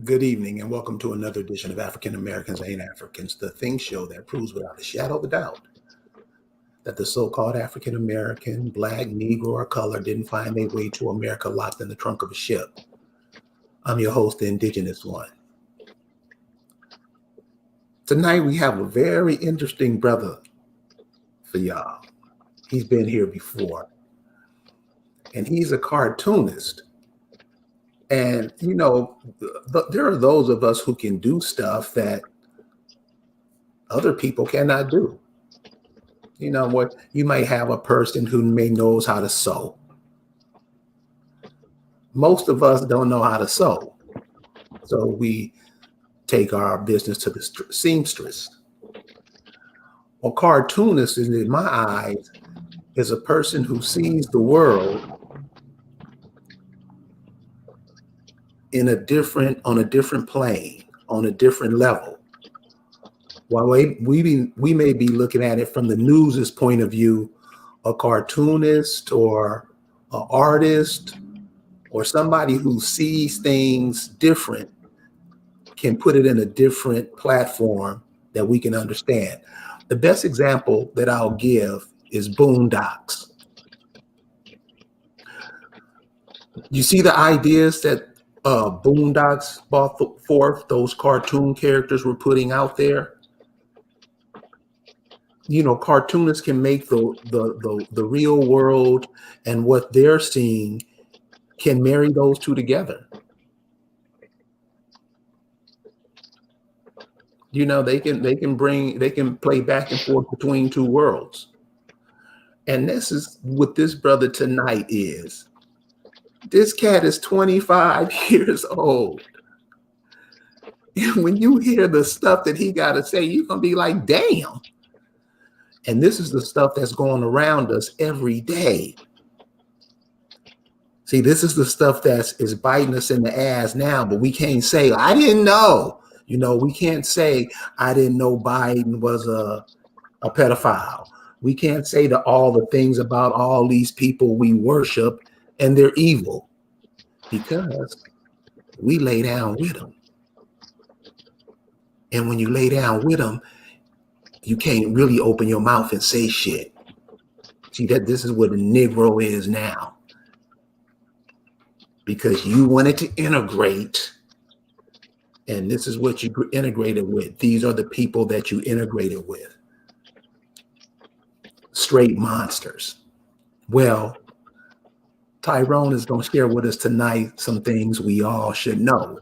Good evening, and welcome to another edition of African Americans Ain't Africans, the Think Show that proves without a shadow of a doubt that the so-called African American, Black, Negro, or color didn't find their way to America locked in the trunk of a ship. I'm your host, the Indigenous One. Tonight we have a very interesting brother for y'all. He's been here before, and he's a cartoonist. And, there are those of us who can do stuff that other people cannot do. You know what? You might have a person who may knows how to sew. Most of us don't know how to sew. So we take our business to the seamstress. A cartoonist, in my eyes, is a person who sees the world on a different plane, on a different level. While we may be looking at it from the news's point of view, a cartoonist or an artist or somebody who sees things different can put it in a different platform that we can understand. The best example that I'll give is Boondocks. You see the ideas that Boondocks brought forth, those cartoon characters were putting out there. You know, cartoonists can make the real world and what they're seeing, can marry those two together. You know, they can play back and forth between two worlds. And this is what this brother tonight is. This cat is 25 years old. And when you hear the stuff that he got to say, you're going to be like, damn. And this is the stuff that's going around us every day. See, this is the stuff is biting us in the ass now, but we can't say, I didn't know. You know, we can't say, I didn't know Biden was a pedophile. We can't say all the things about all these people we worship and they're evil, because we lay down with them. And when you lay down with them, you can't really open your mouth and say shit. See, this is what a Negro is now. Because you wanted to integrate, and this is what you integrated with. These are the people that you integrated with. Straight monsters. Well, Tyrone is going to share with us tonight some things we all should know.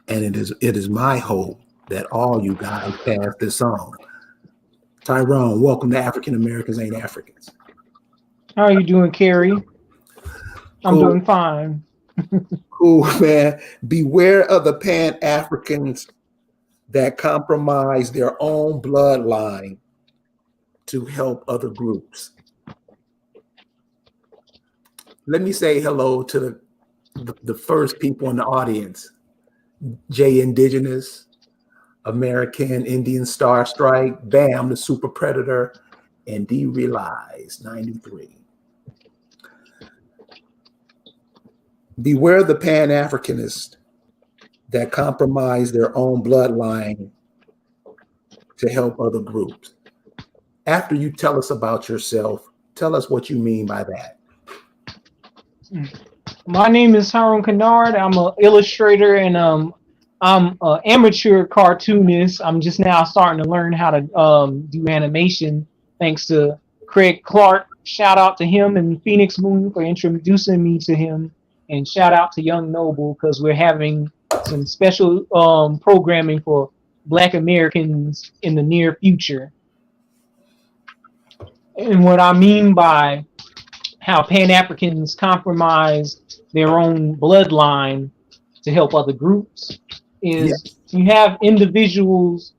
And it is my hope that all you guys pass this on. Tyrone, welcome to African Americans Ain't Africans. How are you doing, Carrie? I'm Cool. doing fine. Cool, man. Beware of the Pan-Africans that compromise their own bloodline to help other groups. Let me say hello to the first people in the audience. Jay Indigenous, American Indian Star Strike, Bam, the Super Predator, and Derealize 93. Beware the Pan-Africanists that compromise their own bloodline to help other groups. After you tell us about yourself, tell us what you mean by that. My name is Tyrone. I'm an illustrator and I'm an amateur cartoonist. I'm just now starting to learn how to do animation, thanks to Craig Clark. Shout out to him and Phoenix Moon for introducing me to him. And shout out to Young Noble, because we're having some special programming for Black Americans in the near future. And what I mean by how Pan-Africans compromise their own bloodline to help other groups is You have individuals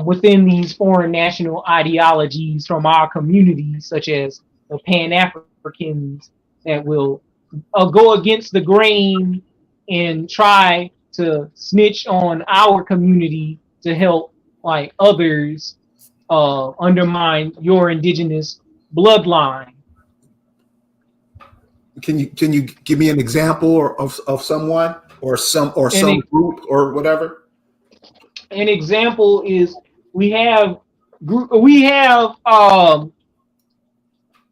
within these foreign national ideologies from our communities, such as the Pan-Africans, that will go against the grain and try to snitch on our community to help like others undermine your indigenous bloodline. Can you give me an example of someone? or some an, group or whatever. an example is we have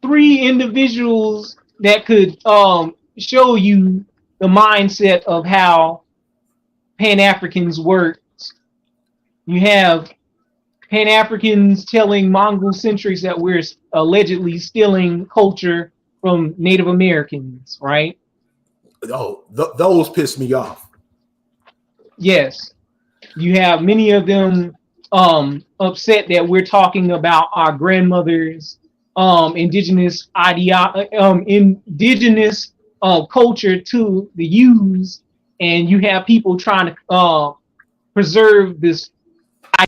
three individuals that could show you the mindset of how Pan Africans work. You have Pan Africans telling Mongol centrics that we're allegedly stealing culture from Native Americans, right? Oh, those piss me off. Yes. You have many of them upset that we're talking about our grandmothers' indigenous culture to the use, and you have people trying to preserve this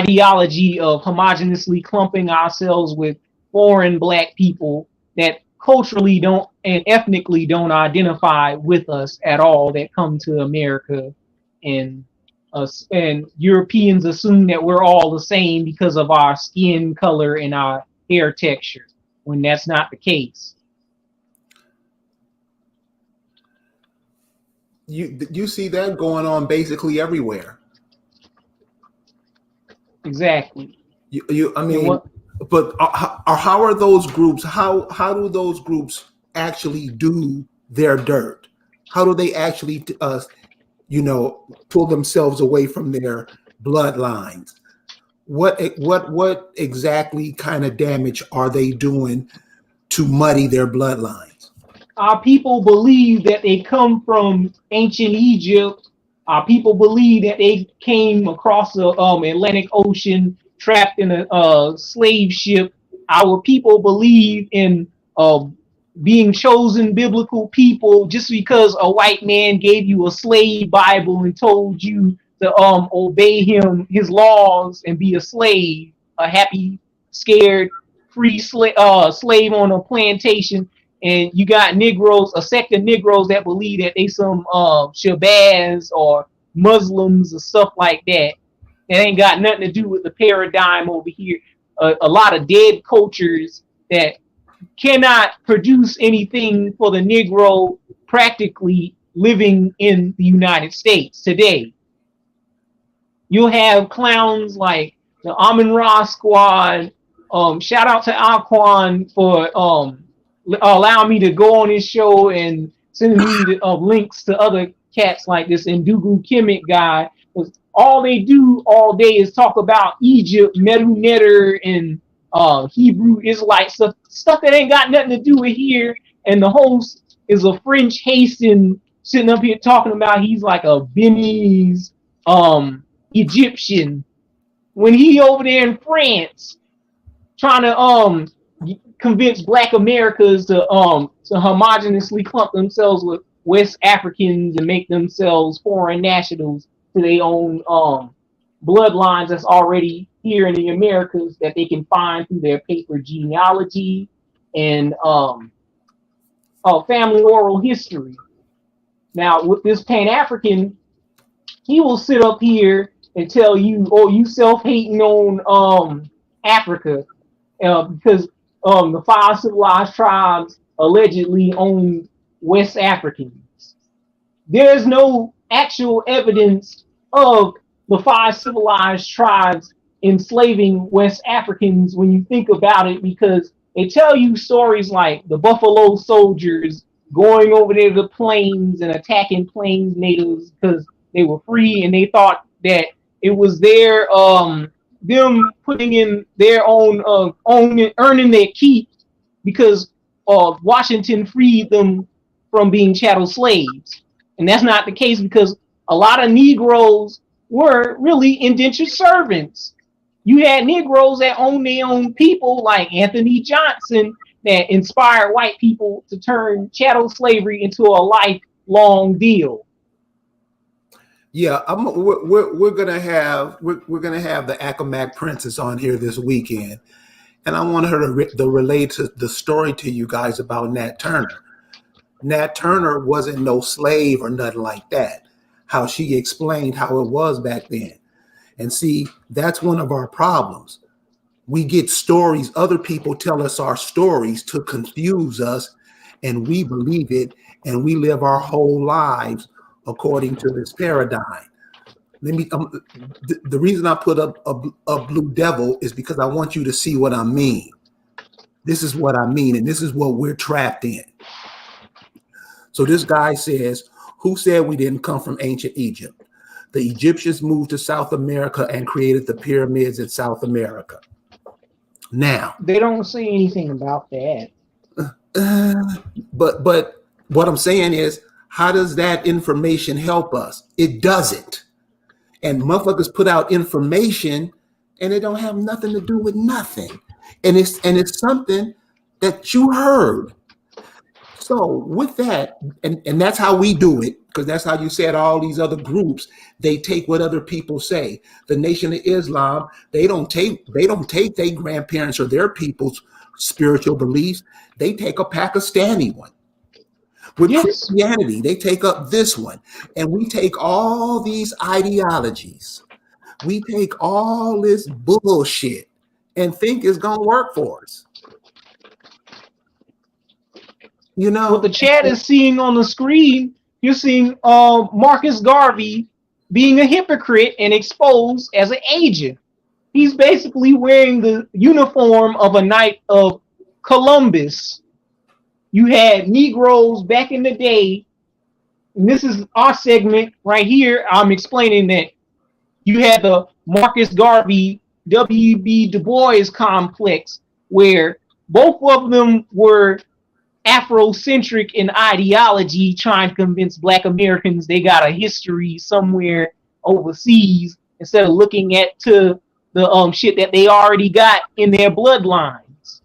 ideology of homogeneously clumping ourselves with foreign black people that culturally don't and ethnically don't identify with us at all, that come to America, and us and Europeans assume that we're all the same because of our skin color and our hair texture, when that's not the case. You see that going on basically everywhere. Exactly. I And mean, what but how are those groups? How do those groups actually do their dirt? How do they actually, pull themselves away from their bloodlines? What exactly kind of damage are they doing to muddy their bloodlines? our people believe that they come from ancient Egypt. Our people believe that they came across the Atlantic Ocean trapped in a slave ship. Our people believe in being chosen biblical people just because a white man gave you a slave Bible and told you to obey his laws and be a slave, a happy, scared, free slave on a plantation. And you got Negroes, a sect of Negroes that believe that they some Shabazz or Muslims or stuff like that. It ain't got nothing to do with the paradigm over here. A lot of dead cultures that cannot produce anything for the Negro practically living in the United States today. You'll have clowns like the Amin Ra Squad. Shout out to Alquan for allowing me to go on his show and sending me links to other cats like this Ndugu Kemet guy. All they do all day is talk about Egypt, Medu Netter, and Hebrew Israelite stuff that ain't got nothing to do with here. And the host is a French Haitian sitting up here talking about he's like a Beninese Egyptian, when he over there in France trying to convince Black Americans to homogenously clump themselves with West Africans and make themselves foreign nationals to their own bloodlines that's already here in the Americas that they can find through their paper genealogy and family oral history. Now, with this Pan African, he will sit up here and tell you, "Oh, you self-hating on Africa because the five civilized tribes allegedly own West Africans." There's no actual evidence of the five civilized tribes enslaving West Africans when you think about it, because they tell you stories like the Buffalo Soldiers going over there to the plains and attacking plains natives because they were free and they thought that it was their them putting in their own earning their keep because Washington freed them from being chattel slaves. And that's not the case, because a lot of Negroes were really indentured servants. You had Negroes that owned their own people, like Anthony Johnson, that inspired white people to turn chattel slavery into a lifelong deal. Yeah, we're gonna have the Accomack Princess on here this weekend, and I want her to relate the story to you guys about Nat Turner. Nat Turner wasn't no slave or nothing like that. How she explained how it was back then, and see, that's one of our problems. We get stories, other people tell us our stories to confuse us, and we believe it, and we live our whole lives according to this paradigm. Let me. The reason I put up a blue devil is because I want you to see what I mean. This is what I mean, and this is what we're trapped in. So this guy says, who said we didn't come from ancient Egypt? The Egyptians moved to South America and created the pyramids in South America. Now, they don't say anything about that. But what I'm saying is, how does that information help us? It doesn't. And motherfuckers put out information and it don't have nothing to do with nothing. And it's something that you heard. So with that, and that's how we do it, because that's how you said all these other groups, they take what other people say. The Nation of Islam, they don't take their grandparents or their people's spiritual beliefs. They take a Pakistani one. With Christianity, they take up this one. And we take all these ideologies, we take all this bullshit and think it's gonna work for us. You know, what the chat is seeing on the screen, you're seeing Marcus Garvey being a hypocrite and exposed as an agent. He's basically wearing the uniform of a Knight of Columbus. You had Negroes back in the day, and this is our segment right here. I'm explaining that you had the Marcus Garvey, W.E.B. Du Bois complex, where both of them were Afrocentric in ideology, trying to convince Black Americans they got a history somewhere overseas instead of looking at to the shit that they already got in their bloodlines.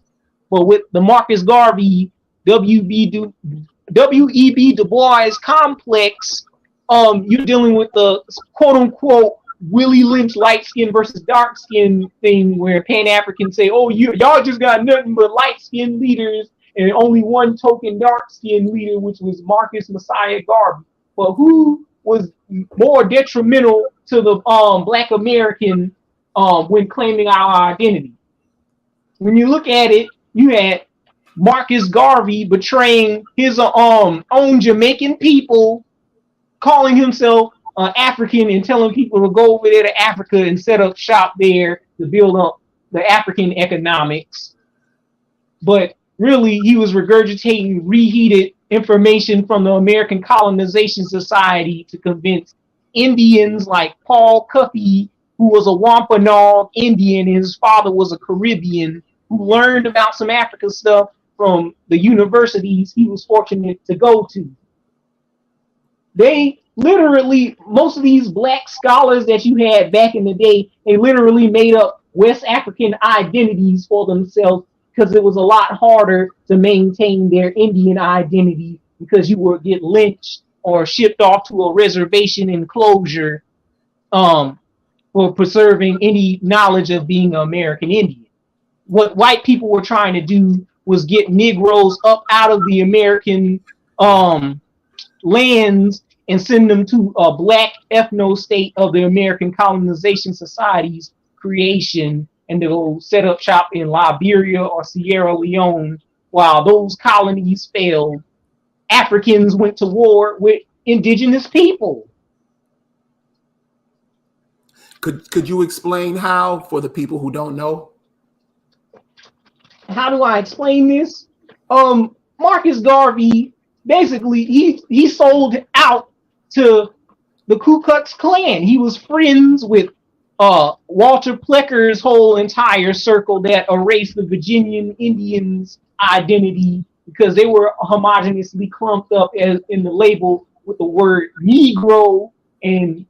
But with the Marcus Garvey, W.E.B. Du Bois complex, you're dealing with the quote unquote Willie Lynch light skin versus dark skin thing, where Pan-Africans say, oh, y'all just got nothing but light skinned leaders and only one token dark-skinned leader, which was Marcus Messiah Garvey. But who was more detrimental to the Black American when claiming our identity? When you look at it, you had Marcus Garvey betraying his own Jamaican people, calling himself African and telling people to go over there to Africa and set up shop there to build up the African economics. But really, he was regurgitating reheated information from the American Colonization Society to convince Indians like Paul Cuffey, who was a Wampanoag Indian, and his father was a Caribbean, who learned about some African stuff from the universities he was fortunate to go to. They literally, most of these Black scholars that you had back in the day, they literally made up West African identities for themselves, because it was a lot harder to maintain their Indian identity, because you would get lynched or shipped off to a reservation enclosure for preserving any knowledge of being an American Indian. What white people were trying to do was get Negroes up out of the American lands and send them to a Black ethno-state of the American Colonization Society's creation, and they'll set up shop in Liberia or Sierra Leone. While those colonies failed, Africans went to war with indigenous people. Could you explain how, for the people who don't know? How do I explain this? Marcus Garvey, basically, he sold out to the Ku Klux Klan. He was friends with Walter Plecker's whole entire circle that erased the Virginian Indians' identity because they were homogeneously clumped up in the label with the word Negro, and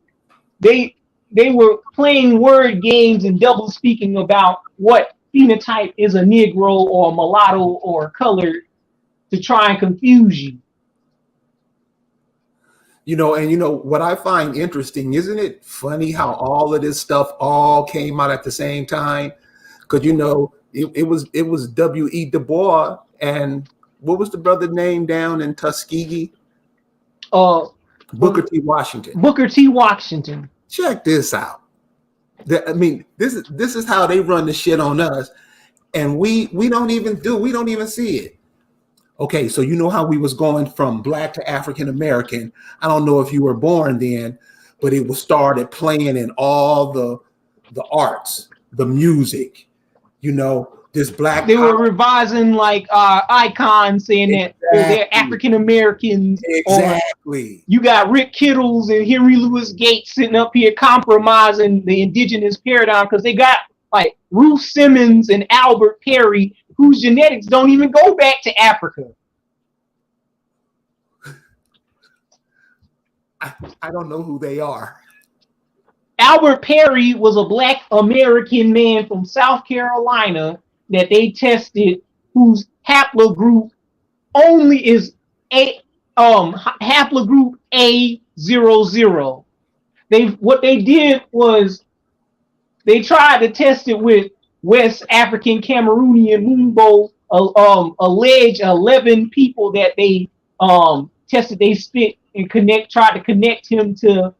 they were playing word games and double speaking about what phenotype is a Negro or a mulatto or colored to try and confuse you. You know what I find interesting, isn't it funny how all of this stuff all came out at the same time? Because it was W.E. Du Bois, and what was the brother name down in Tuskegee? Booker T. Washington. Booker T. Washington. Check this out. This is how they run the shit on us, and we don't even see it. Okay, so you know how we was going from black to African American. I don't know if you were born then, but it was started playing in all the arts, the music, this black They were power. revising like icons saying that they're Exactly. African Americans, or Exactly. you got Rick Kittles and Henry Louis Gates sitting up here compromising the indigenous paradigm because they got like Ruth Simmons and Albert Perry, whose genetics don't even go back to Africa. I don't know who they are. Albert Perry was a black American man from South Carolina that they tested, whose haplogroup only is a haplogroup A00. What they did was they tried to test it with West African Cameroonian Mumbo, alleged 11 people that they tested they spit and tried to connect him to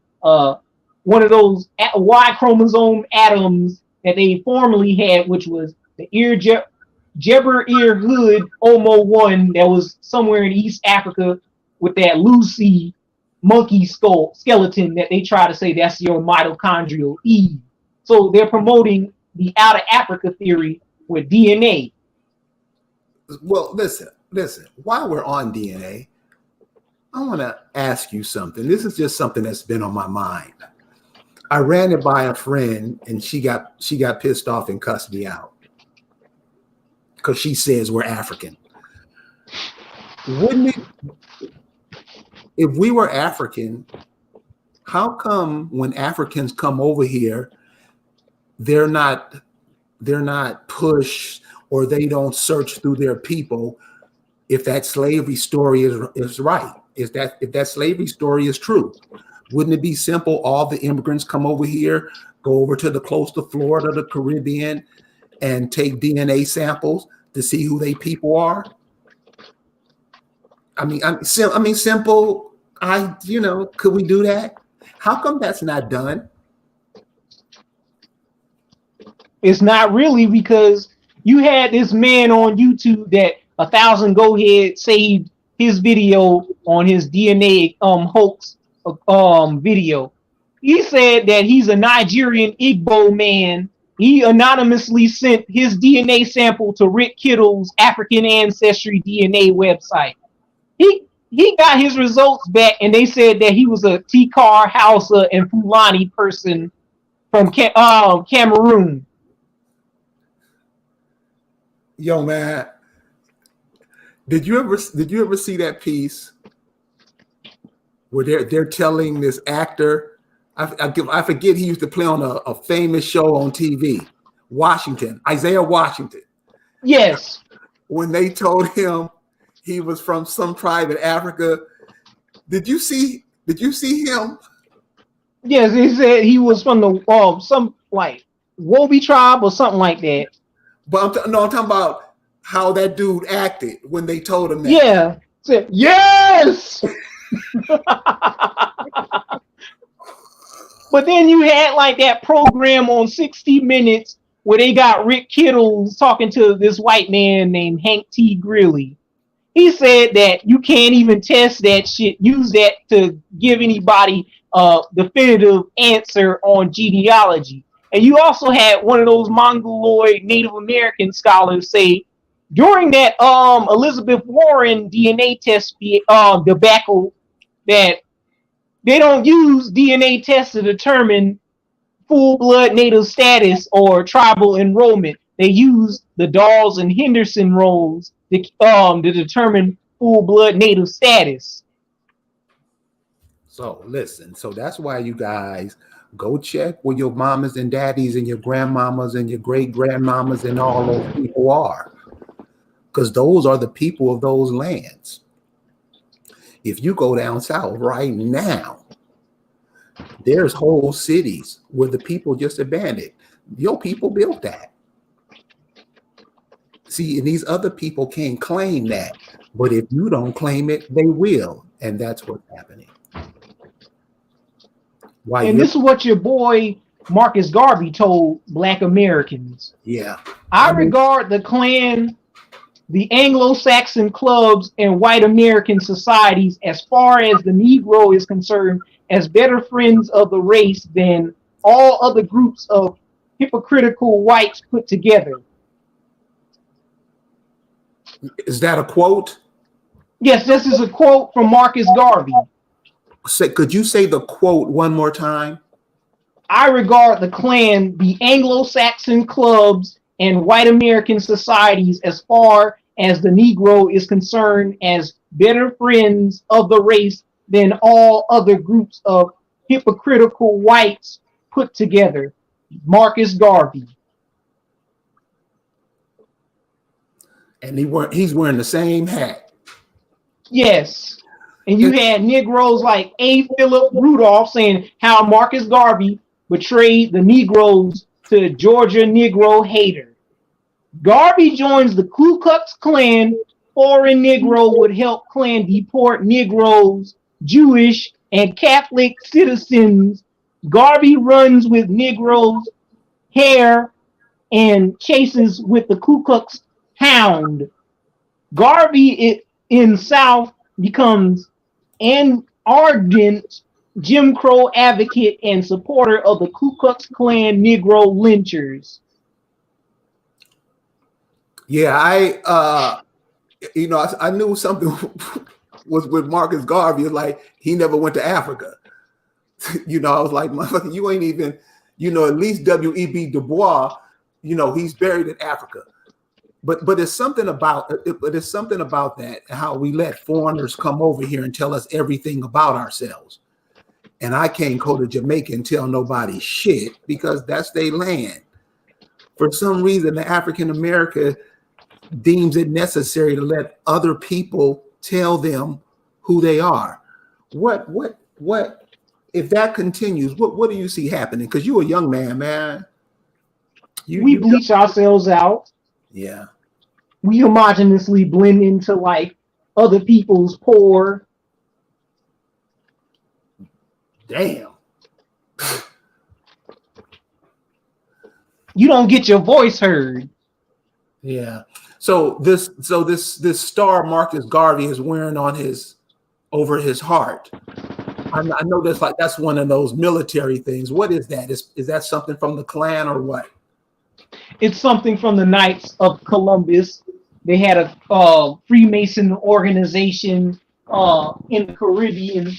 one of those Y chromosome atoms that they formerly had, which was the Jeber Ear Hood Omo 1 that was somewhere in East Africa with that Lucy monkey skeleton that they try to say that's your mitochondrial Eve. So they're promoting the out of Africa theory with DNA. Well, listen. While we're on DNA, I want to ask you something. This is just something that's been on my mind. I ran it by a friend, and she got pissed off and cussed me out because she says we're African. Wouldn't it, if we were African, how come when Africans come over here, they're not pushed, or they don't search through their people if that slavery story is right? If that slavery story is true? Wouldn't it be simple? All the immigrants come over here, go over to the coastal Florida, the Caribbean, and take DNA samples to see who they people are. I mean, simple. Could we do that? How come that's not done? It's not really, because you had this man on YouTube that 1,000 Go Ahead saved his video on his DNA hoax video. He said that he's a Nigerian Igbo man. He anonymously sent his DNA sample to Rick Kittle's African Ancestry DNA website. He got his results back, and they said that he was a Tikar, Hausa, and Fulani person from Cameroon. Yo, man, did you ever see that piece where they're telling this actor, I forget, he used to play on a famous show on TV, Isaiah Washington. Yes. When they told him he was from some tribe in Africa, did you see him? Yes, he said he was from the some like Wobi tribe or something like that. But I'm talking about how that dude acted when they told him that. Yeah. Said, yes. But then you had like that program on 60 Minutes where they got Rick Kittles talking to this white man named Hank T. Greeley. He said that you can't even test that shit, use that to give anybody a definitive answer on genealogy. And you also had one of those Mongoloid Native American scholars say during that Elizabeth Warren DNA test debacle that they don't use DNA tests to determine full-blood Native status or tribal enrollment. They use the Dawes and Henderson rolls to determine full-blood Native status. So listen, so that's why you guys go check where your mamas and daddies and your grandmamas and your great-grandmamas and all those people are, because those are the people of those lands. If you go down south right now, there's whole cities where the people just abandoned. Your people built that. See, and these other people can't claim that, but if you don't claim it, they will, and that's what's happening. And this is what your boy Marcus Garvey told Black Americans. Yeah. I regard the Klan the Anglo-Saxon clubs and white American societies, as far as the Negro is concerned, as better friends of the race than all other groups of hypocritical whites put together. Is that a quote? Yes, this is a quote from Marcus Garvey. Could you say the quote one more time? I regard the Klan, the Anglo-Saxon clubs, and white American societies, as far as the Negro is concerned, as better friends of the race than all other groups of hypocritical whites put together. Marcus Garvey. And he's wearing the same hat. Yes. And you had Negroes like A. Philip Rudolph saying how Marcus Garvey betrayed the Negroes to Georgia Negro hater. Garvey joins the Ku Klux Klan. Foreign Negro would help Klan deport Negroes, Jewish, and Catholic citizens. Garvey runs with Negroes' hair and chases with the Ku Klux Hound. Garvey in South becomes an ardent Jim Crow advocate and supporter of the Ku Klux Klan Negro lynchers. Yeah, I knew something was with Marcus Garvey. Like he never went to Africa. I was like, motherfucker, you ain't even, at least W.E.B. Du Bois, he's buried in Africa. But there's something about that, how we let foreigners come over here and tell us everything about ourselves. And I can't go to Jamaica and tell nobody shit because that's their land. For some reason, the African America deems it necessary to let other people tell them who they are. What if that continues, what do you see happening? Because you're a young man. We bleach ourselves out. Yeah. We homogeneously blend into like other people's poor. Damn. You don't get your voice heard. Yeah. So this star Marcus Garvey is wearing over his heart. I know that's one of those military things. What is that? Is that something from the Klan or what? It's something from the Knights of Columbus. They had a Freemason organization in the Caribbean,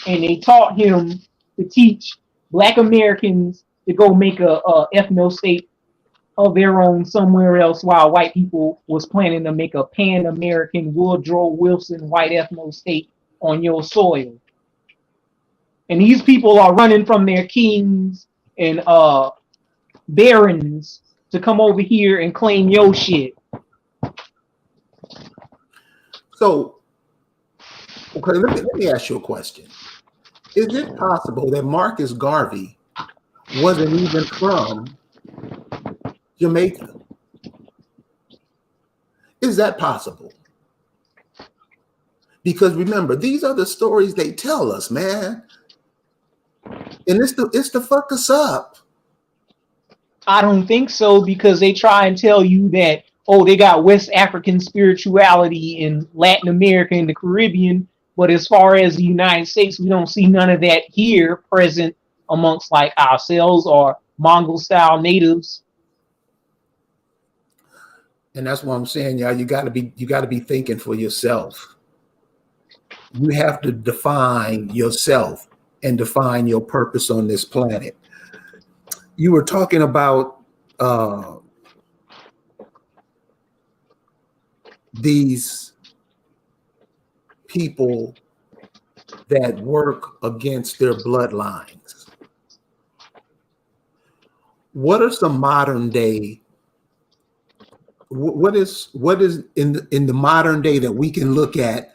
and they taught him to teach Black Americans to go make a ethno state of their own somewhere else, while white people was planning to make a Pan-American Woodrow Wilson white ethno state on your soil. And these people are running from their kings and barons to come over here and claim your shit. So, okay, let me ask you a question. Is it possible that Marcus Garvey wasn't even from Jamaica? Is that possible? Because remember, these are the stories they tell us, man. And it's to fuck us up. I don't think so, because they try and tell you that, they got West African spirituality in Latin America and the Caribbean, but as far as the United States, we don't see none of that here present amongst like ourselves or Mongol style natives. And that's what I'm saying, y'all. You gotta be thinking for yourself. You have to define yourself and define your purpose on this planet. You were talking about these people that work against their bloodlines. What are some modern day? What is in the modern day that we can look at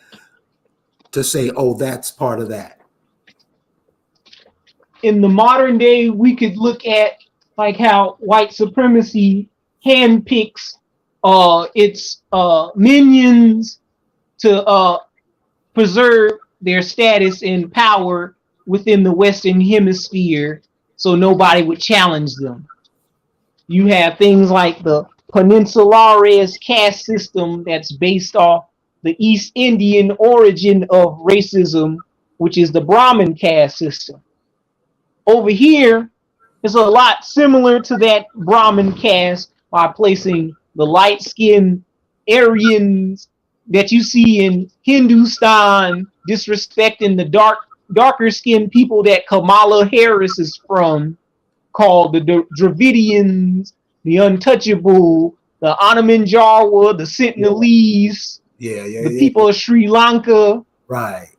to say, oh, that's part of that? In the modern day, we could look at like how white supremacy handpicks its minions to preserve their status and power within the Western Hemisphere, so nobody would challenge them. You have things like the Peninsulares caste system that's based off the East Indian origin of racism, which is the Brahmin caste system. Over here is a lot similar to that Brahmin caste by placing the light-skinned Aryans that you see in Hindustan disrespecting the darker skinned people that Kamala Harris is from, called the Dravidians, the Untouchable, the Andaman Jawa, the Sentinelese, the people of Sri Lanka. Right.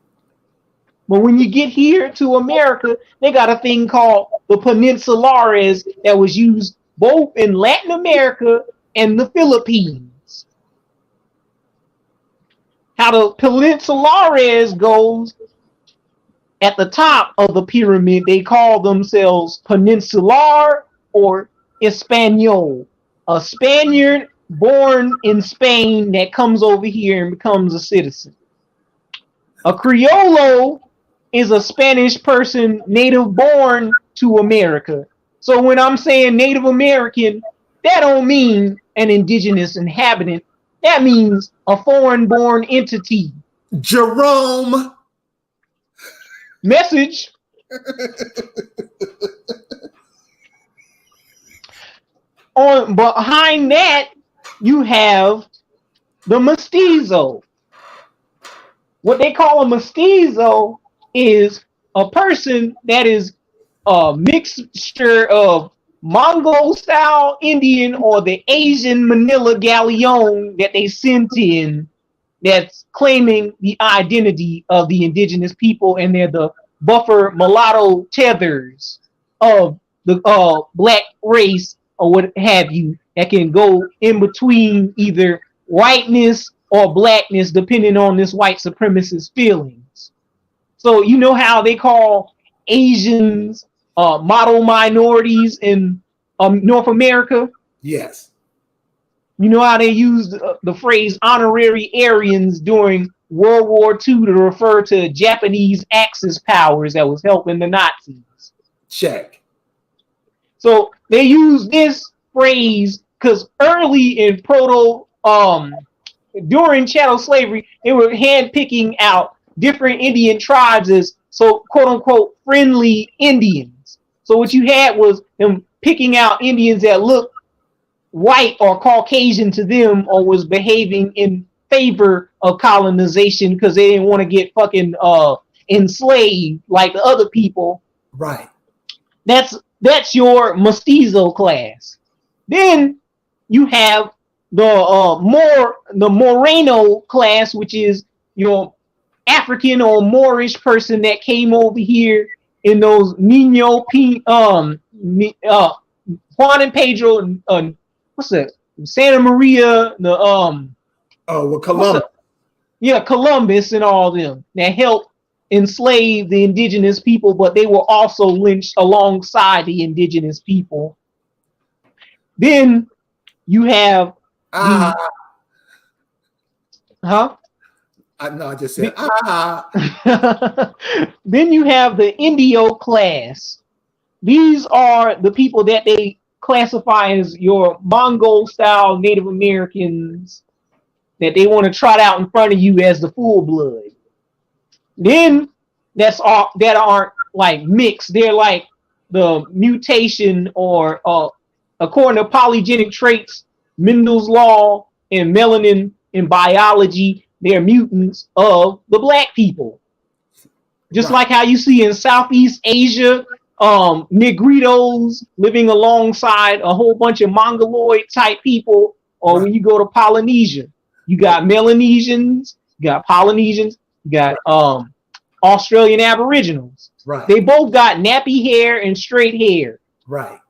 But when you get here to America, they got a thing called the Peninsulares that was used both in Latin America and the Philippines. How the Peninsulares goes, at the top of the pyramid, they call themselves Peninsular or Espanol. A Spaniard born in Spain that comes over here and becomes a citizen. A Criollo is a Spanish person native born to America. So when I'm saying Native American, that don't mean an indigenous inhabitant. That means a foreign-born entity. Jerome. Message. On behind that, you have the mestizo. What they call a mestizo is a person that is a mixture of Mongol-style Indian or the Asian Manila Galleon that they sent in, that's claiming the identity of the indigenous people, and they're the buffer mulatto tethers of the black race or what have you, that can go in between either whiteness or blackness depending on this white supremacist feelings. So you know how they call Asians model minorities in North America? Yes. You know how they used the phrase honorary Aryans during World War II to refer to Japanese Axis powers that was helping the Nazis? Check. So they use this phrase because early in during chattel slavery, they were handpicking out different Indian tribes as so quote unquote friendly Indians. So what you had was them picking out Indians that looked white or Caucasian to them or was behaving in favor of colonization because they didn't want to get fucking enslaved like the other people. Right. That's your mestizo class. Then you have the Moreno class, which is your African or Moorish person that came over here in those Juan and Pedro, what's that? Santa Maria, Columbus. Columbus and all them that helped enslave the indigenous people, but they were also lynched alongside the indigenous people. Then you have I just said Then you have the Indio class. These are the people that they classify as your Mongol-style Native Americans that they want to trot out in front of you as the full blood. Then that aren't like mixed. They're like the mutation or according to polygenic traits, Mendel's law, and melanin in biology, they're mutants of the black people. Just like how you see in Southeast Asia, Negritos living alongside a whole bunch of Mongoloid type people, or when you go to Polynesia, you got Melanesians, you got Polynesians, you got Australian Aboriginals. Right. They both got nappy hair and straight hair. Right.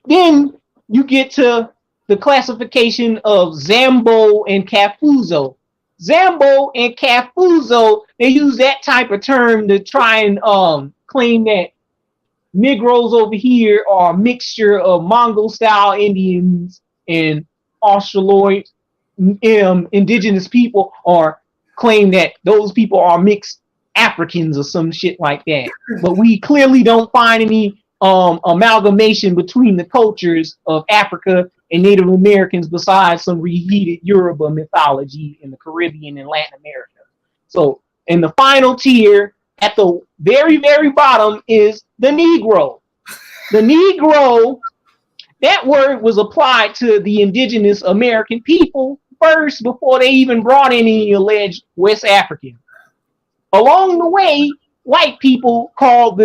Then you get to the classification of Zambo and Cafuzo. Zambo and Cafuzo, they use that type of term to try and claim that Negroes over here are a mixture of Mongol-style Indians and Australoid indigenous people, or claim that those people are mixed Africans or some shit like that. But we clearly don't find any amalgamation between the cultures of Africa and Native Americans besides some reheated Yoruba mythology in the Caribbean and Latin America. So in the final tier, at the very, very bottom is the Negro. The Negro, that word was applied to the indigenous American people first before they even brought in any alleged West African. Along the way, white people called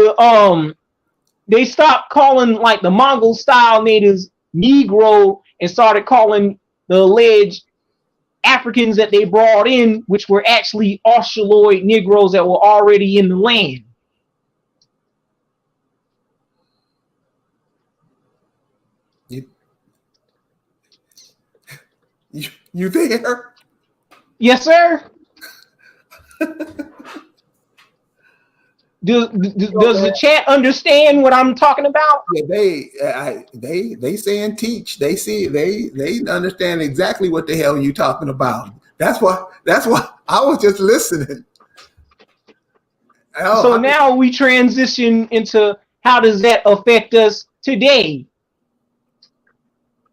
they stopped calling like the Mongol style natives Negro and started calling the alleged Africans that they brought in, which were actually Australoid Negroes that were already in the land. You there? Yes, sir. Does the chat understand what I'm talking about? Yeah, they saying teach. They see they understand exactly what the hell you talking about. That's why I was just listening. So now we transition into how does that affect us today?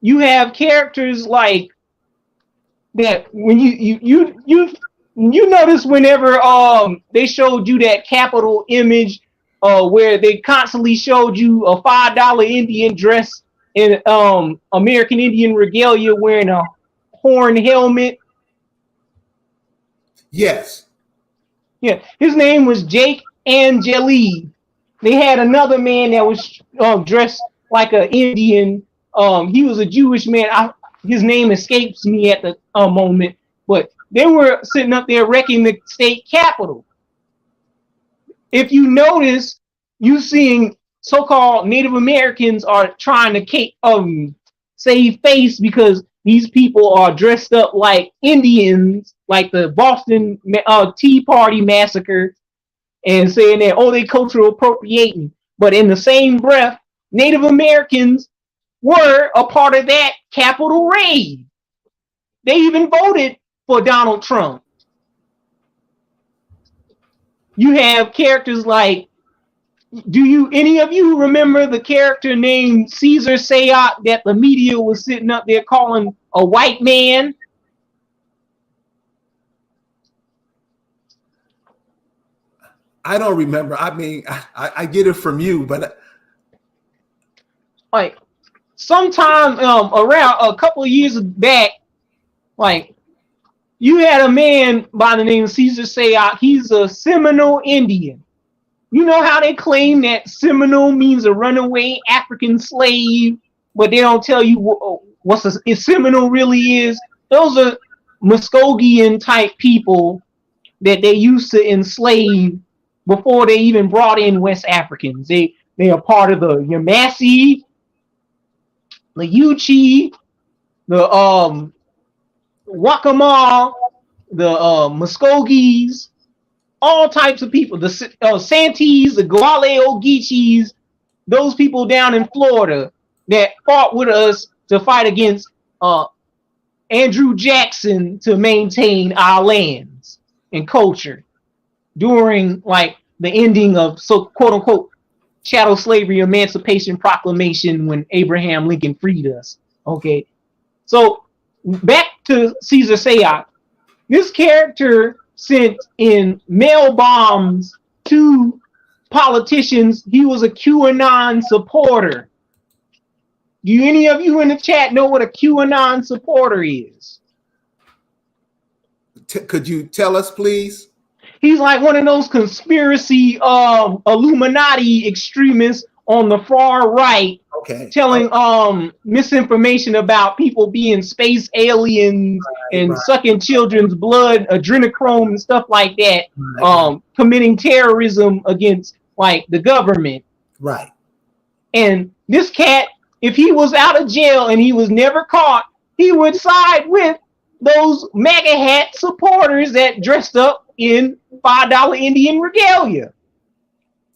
You have characters like that when you notice whenever they showed you that Capitol image where they constantly showed you a $5 Indian dressed in American Indian regalia wearing a horn helmet. Yes. Yeah, his name was Jake Angeli. They had another man that was dressed like an Indian. He was a Jewish man. His name escapes me at the moment, but they were sitting up there wrecking the state capitol. If you notice, you seeing so-called Native Americans are trying to save face because these people are dressed up like Indians, like the Boston Tea Party massacre, and saying that, oh, they cultural appropriating. But in the same breath, Native Americans were a part of that Capitol raid. They even voted for Donald Trump. You have characters like, any of you remember the character named Caesar Sayat that the media was sitting up there calling a white man? I don't remember. I mean, I get it from you, but like sometime around a couple of years back, like you had a man by the name of Caesar Sayat. He's a Seminole Indian. You know how they claim that Seminole means a runaway African slave, but they don't tell you what a Seminole really is? Those are Muskogean type people that they used to enslave before they even brought in West Africans. They are part of the Yamasee, the Yuchi, the Waccamaw, the Muskogees, all types of people, the Santees, the Gwale-Ogeechis, those people down in Florida that fought with us to fight against Andrew Jackson to maintain our lands and culture during like the ending of quote unquote chattel slavery emancipation proclamation when Abraham Lincoln freed us. Okay, so back to Caesar Sayat. This character sent in mail bombs to politicians. He was a QAnon supporter. Do any of you in the chat know what a QAnon supporter is? Could you tell us, please? He's like one of those conspiracy Illuminati extremists on the far right, telling misinformation about people being space aliens and sucking children's blood, adrenochrome and stuff like that, committing terrorism against like the government. Right. And this cat, if he was out of jail and he was never caught, he would side with those MAGA hat supporters that dressed up in $5 Indian regalia.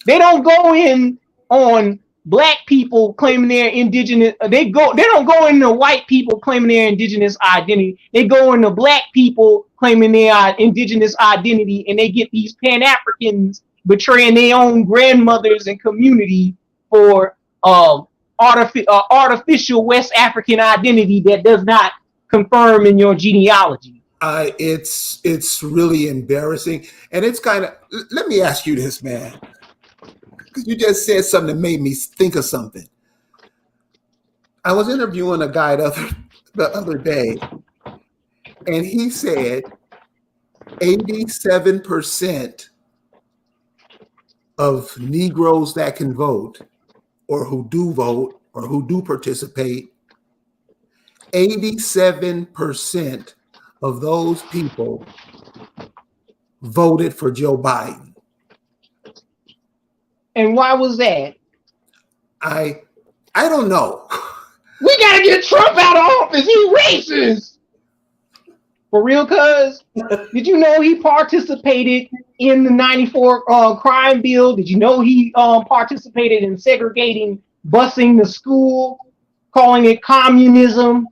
They don't go in on black people claiming their indigenous. They don't go into white people claiming their indigenous identity. They go into black people claiming their indigenous identity, and they get these Pan-Africans betraying their own grandmothers and community for artificial West African identity that does not confirm in your genealogy. It's really embarrassing, and it's kind of. Let me ask you this, man, because you just said something that made me think of something. I was interviewing a guy the other day, and he said 87% of Negroes that can vote, or who do vote, or who do participate, 87% of those people voted for Joe Biden. And why was that? I don't know. We gotta get Trump out of office. He racist. For real, cuz? Did you know he participated in the 94 crime bill? Did you know he participated in segregating, busing the school, calling it communism?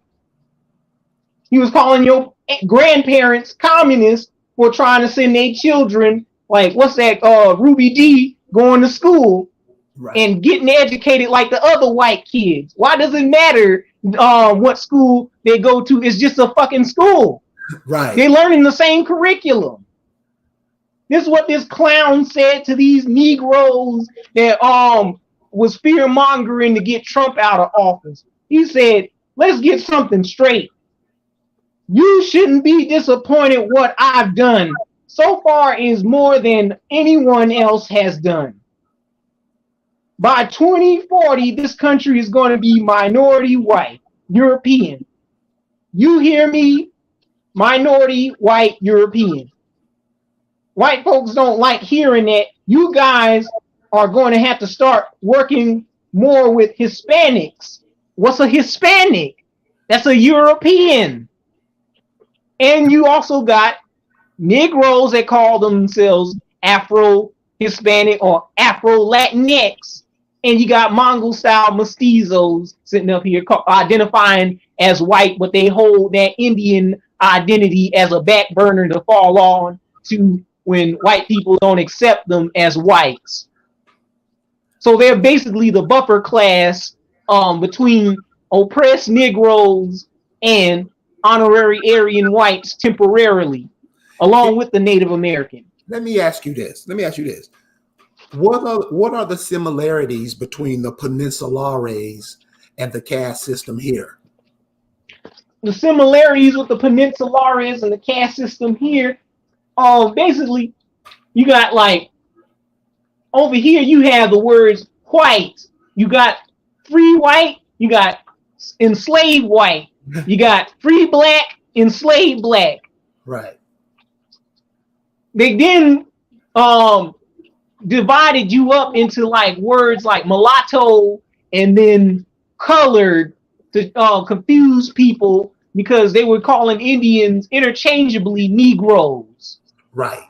He was calling your grandparents communists for trying to send their children, like, what's that, Ruby D, going to school. Right. And getting educated like the other white kids. Why does it matter what school they go to? It's just a fucking school. Right. They're learning the same curriculum. This is what this clown said to these Negroes that was fear mongering to get Trump out of office. He said, let's get something straight. You shouldn't be disappointed what I've done. So far is more than anyone else has done. By 2040, this country is going to be minority white, European. You hear me? Minority white, European. White folks don't like hearing that. You guys are going to have to start working more with Hispanics. What's a Hispanic? That's a European. And you also got Negroes that call themselves Afro-Hispanic or Afro-Latinx. And you got Mongol-style mestizos sitting up here identifying as white, but they hold that Indian identity as a back burner to fall on to when white people don't accept them as whites. So they're basically the buffer class between oppressed Negroes and honorary Aryan whites temporarily, along with the Native American. Let me ask you this. What are the similarities between the Peninsulares and the caste system here? The similarities with the Peninsulares and the caste system here, basically, you got like, over here you have the words white, you got free white, you got enslaved white, you got free black, enslaved black. Right. They then divided you up into like words like mulatto and then colored to confuse people because they were calling Indians interchangeably Negroes. Right.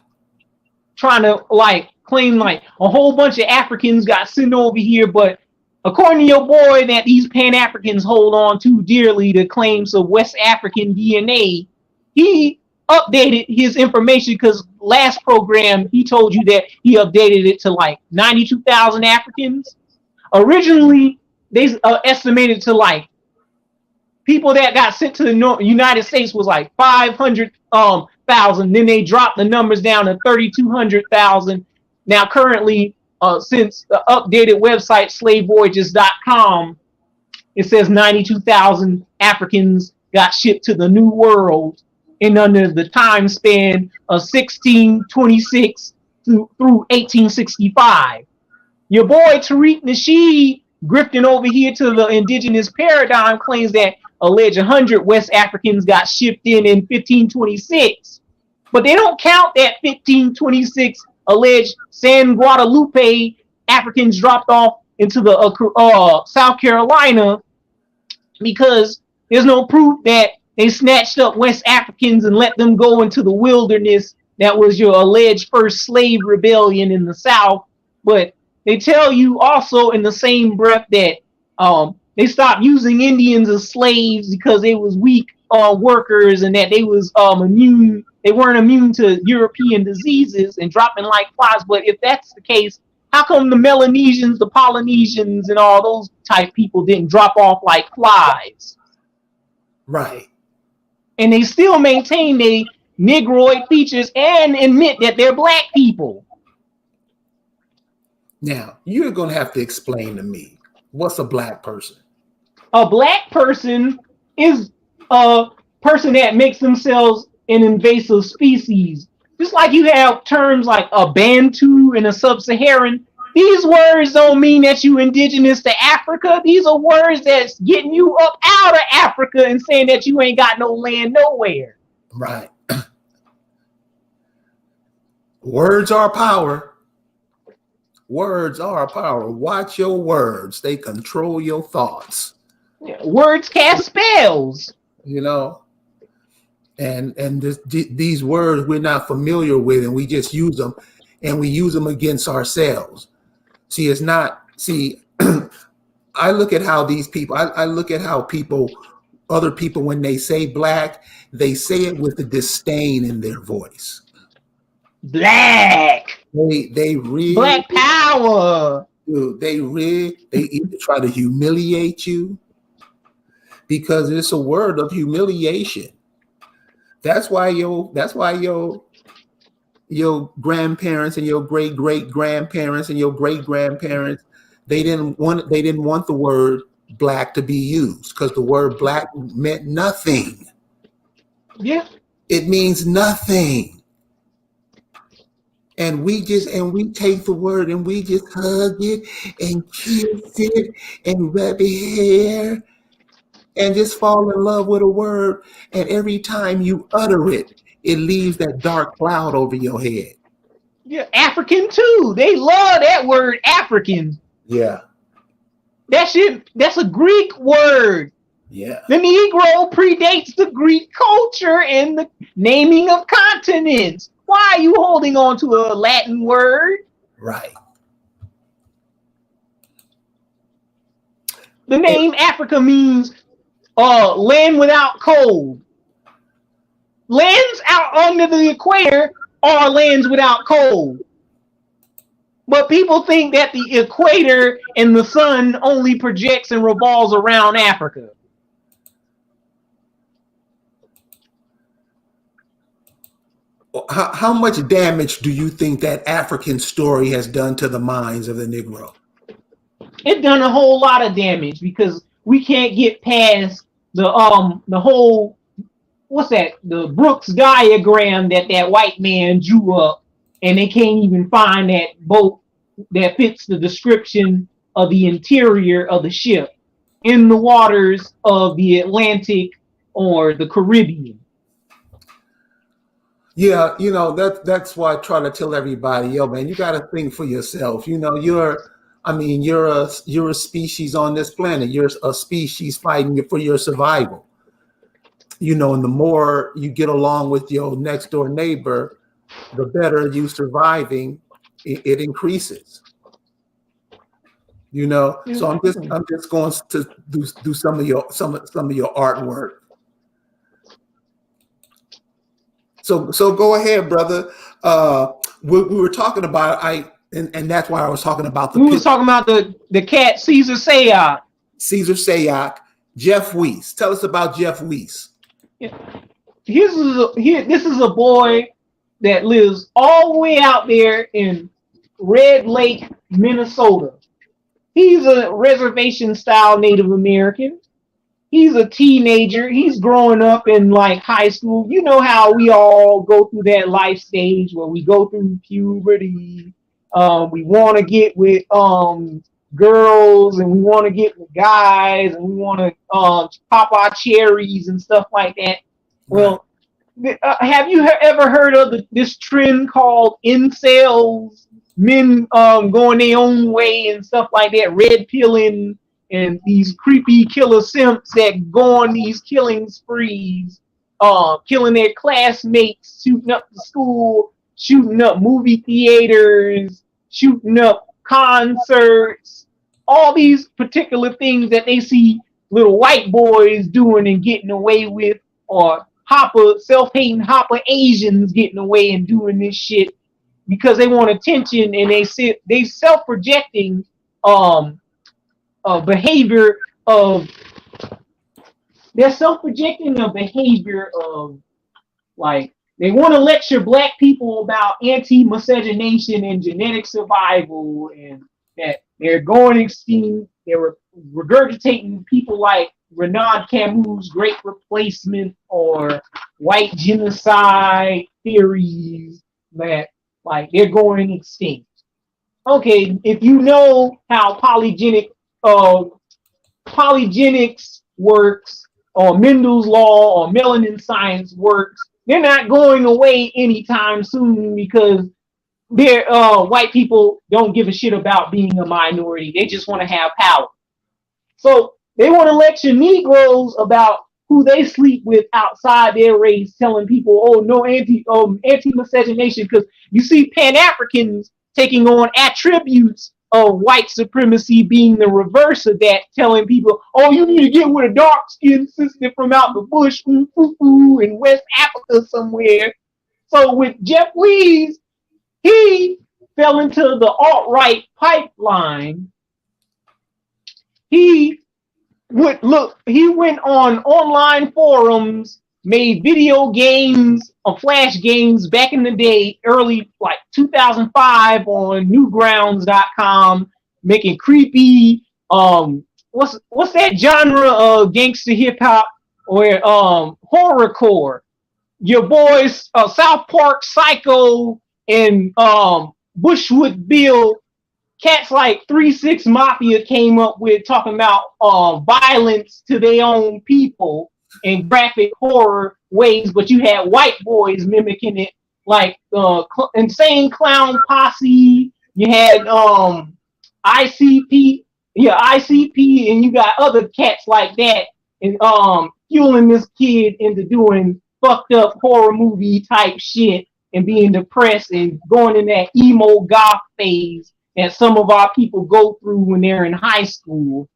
Trying to like claim like a whole bunch of Africans got sent over here, but according to your boy that these Pan-Africans hold on to dearly, the claims of West African DNA, he updated his information because last program he told you that he updated it to like 92,000 Africans. Originally, they estimated to like people that got sent to the United States was like 500,000. Then they dropped the numbers down to 3,200,000. Now currently, since the updated website slavevoyages.com, it says 92,000 Africans got shipped to the New World in under the time span of 1626 through 1865. Your boy Tariq Nasheed, grifting over here to the indigenous paradigm, claims that alleged 100 West Africans got shipped in 1526. But they don't count that 1526 alleged San Guadalupe Africans dropped off into the South Carolina, because there's no proof that they snatched up West Africans and let them go into the wilderness. That was your alleged first slave rebellion in the South. But they tell you also in the same breath that they stopped using Indians as slaves because they was weak workers and that they was immune. They weren't immune to European diseases and dropping like flies. But if that's the case, how come the Melanesians, the Polynesians, and all those type people didn't drop off like flies. Right. And they still maintain their Negroid features and admit that they're black people. Now, you're going to have to explain to me, what's a black person? A black person is a person that makes themselves an invasive species. Just like you have terms like a Bantu and a Sub-Saharan, these words don't mean that you indigenous to Africa. These are words that's getting you up out of Africa and saying that you ain't got no land nowhere. Right. Words are power. Words are power. Watch your words. They control your thoughts. Yeah, words cast spells. You know, and these words we're not familiar with, and we just use them, and we use them against ourselves. See, it's not. See, I look at how these people. I look at how people, other people, when they say black, they say it with the disdain in their voice. Black. They really black power. They either try to humiliate you, because it's a word of humiliation. That's why your grandparents and your great grandparents and your great grandparents, they didn't want the word black to be used, because the word black meant nothing. Yeah. It means nothing. And we take the word and we just hug it and kiss it and rub it hair and just fall in love with a word. And every time you utter it, it leaves that dark cloud over your head. Yeah, African too. They love that word, African. Yeah. That's a Greek word. Yeah. The Negro predates the Greek culture and the naming of continents. Why are you holding on to a Latin word? Right. The name Africa means land without cold. Lands out under the equator are lands without cold. But people think that the equator and the sun only projects and revolves around Africa. How much damage do you think that African story has done to the minds of the Negro? It done a whole lot of damage, because we can't get past the whole, what's that, the Brooks diagram that white man drew up, and they can't even find that boat that fits the description of the interior of the ship in the waters of the Atlantic or the Caribbean. Yeah, that's why I try to tell everybody, yo, man, you got to think for yourself. You're a species on this planet. You're a species fighting for your survival. And the more you get along with your next door neighbor, the better you surviving. It increases. So I'm just going to do some of your artwork. So go ahead, brother. We were talking about and that's why I was talking about we was talking about the cat Caesar Sayoc. Caesar Sayoc, Jeff Weiss. Tell us about Jeff Weiss. Yeah. This is a boy that lives all the way out there in Red Lake, Minnesota. He's a reservation style Native American. He's a teenager. He's growing up in like high school. You know how we all go through that life stage where we go through puberty. We want to get with girls, and we want to get with guys, and we want to pop our cherries and stuff like that. Well, have you ever heard of this trend called incels? Men going their own way and stuff like that, red pilling, and these creepy killer simps that go on these killing sprees, killing their classmates, shooting up the school, shooting up movie theaters, shooting up concerts, all these particular things that they see little white boys doing and getting away with, or self-hating hopper Asians getting away and doing this shit because they want attention, and they self-projecting behavior of they're self-projecting a behavior of like they want to lecture black people about anti-miscegenation and genetic survival and that they're going extinct. They're regurgitating people like Renaud Camus' Great Replacement or white genocide theories that like they're going extinct. Okay, if you know how polygenics works or Mendel's law or melanin science works, they're not going away anytime soon because they're white people don't give a shit about being a minority. They just want to have power. So they want to lecture Negroes about who they sleep with outside their race, telling people, "Oh, no anti miscegenation," because you see Pan Africans taking on attributes of white supremacy, being the reverse of that, telling people, "Oh, you need to get with a dark skinned sister from out the bush, in West Africa somewhere." So with Jeff Wees, he fell into the alt-right pipeline. He went on online forums, made video games or flash games back in the day, early like 2005 on newgrounds.com, making creepy what's that genre of gangster hip hop or horrorcore. Your boys South Park Psycho and Bushwood Bill, cats like 3-6 Mafia came up with talking about violence to their own people in graphic horror ways, but you had white boys mimicking it, like Insane Clown Posse. You had ICP, and you got other cats like that, and fueling this kid into doing fucked up horror movie type shit and being depressed and going in that emo goth phase that some of our people go through when they're in high school.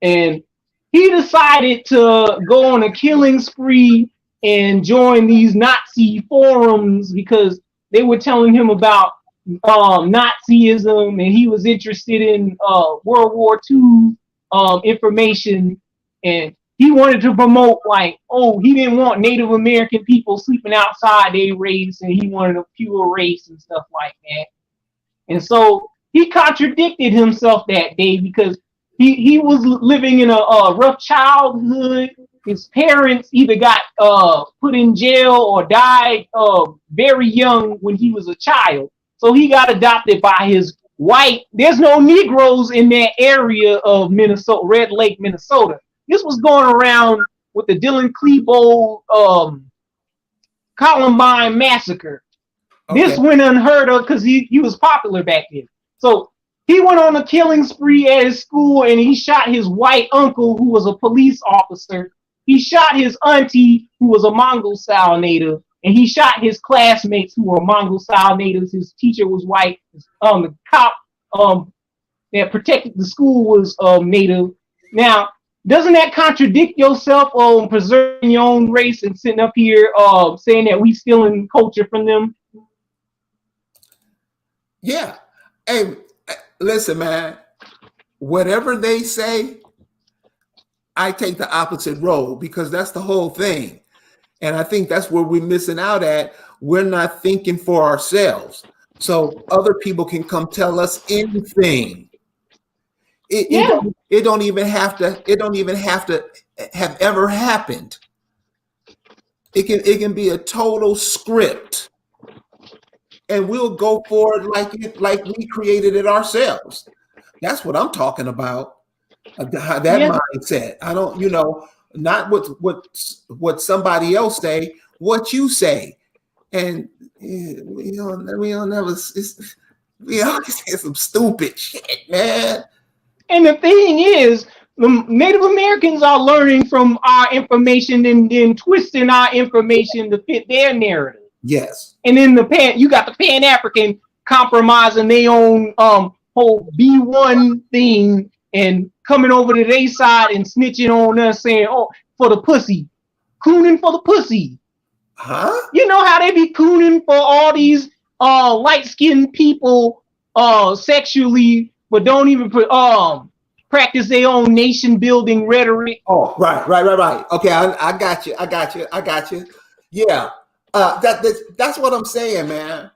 And he decided to go on a killing spree and join these Nazi forums because they were telling him about Nazism, and he was interested in World War II information, and he wanted to promote he didn't want Native American people sleeping outside their race, and he wanted a pure race and stuff like that. And so he contradicted himself that day because he was living in a rough childhood. His parents either got put in jail or died very young when he was a child. So he got adopted by his white. There's no Negroes in that area of Minnesota, Red Lake, Minnesota. This was going around with the Dylan Klebold Columbine massacre. Okay. This went unheard of because he was popular back then. So he went on a killing spree at his school, and he shot his white uncle, who was a police officer. He shot his auntie, who was a Mongol style native, and he shot his classmates who were Mongol style natives. His teacher was white. The cop that protected the school was native. Now, doesn't that contradict yourself on preserving your own race and sitting up here saying that we stealing culture from them? Yeah. Hey, listen, man. Whatever they say, I take the opposite road because that's the whole thing. And I think that's where we're missing out at. We're not thinking for ourselves. So other people can come tell us anything. It don't even have to have ever happened. It can be a total script, and we'll go for it like we created it ourselves. That's what I'm talking about. That mindset. I don't, not what somebody else say, what you say, and we always say some stupid shit, man. And the thing is, the Native Americans are learning from our information and then twisting our information to fit their narrative. Yes. And then you got the Pan-African compromising their own whole B1 thing and coming over to their side and snitching on us, saying, "Oh, for the pussy, cooning for the pussy." Huh? You know how they be cooning for all these light-skinned people sexually, but don't even put practice their own nation building rhetoric. Oh, right. Okay, I got you. Yeah, that's what I'm saying, man.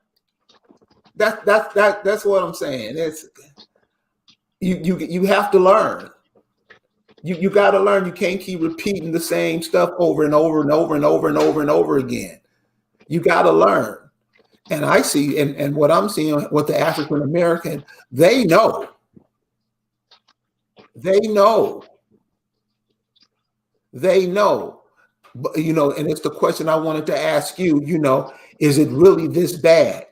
That's what I'm saying. It's you have to learn. You got to learn. You can't keep repeating the same stuff over and over and over and over and over and over again. You got to learn. And I see, and what I'm seeing with the African American, they know. They know. But, and it's the question I wanted to ask you, is it really this bad?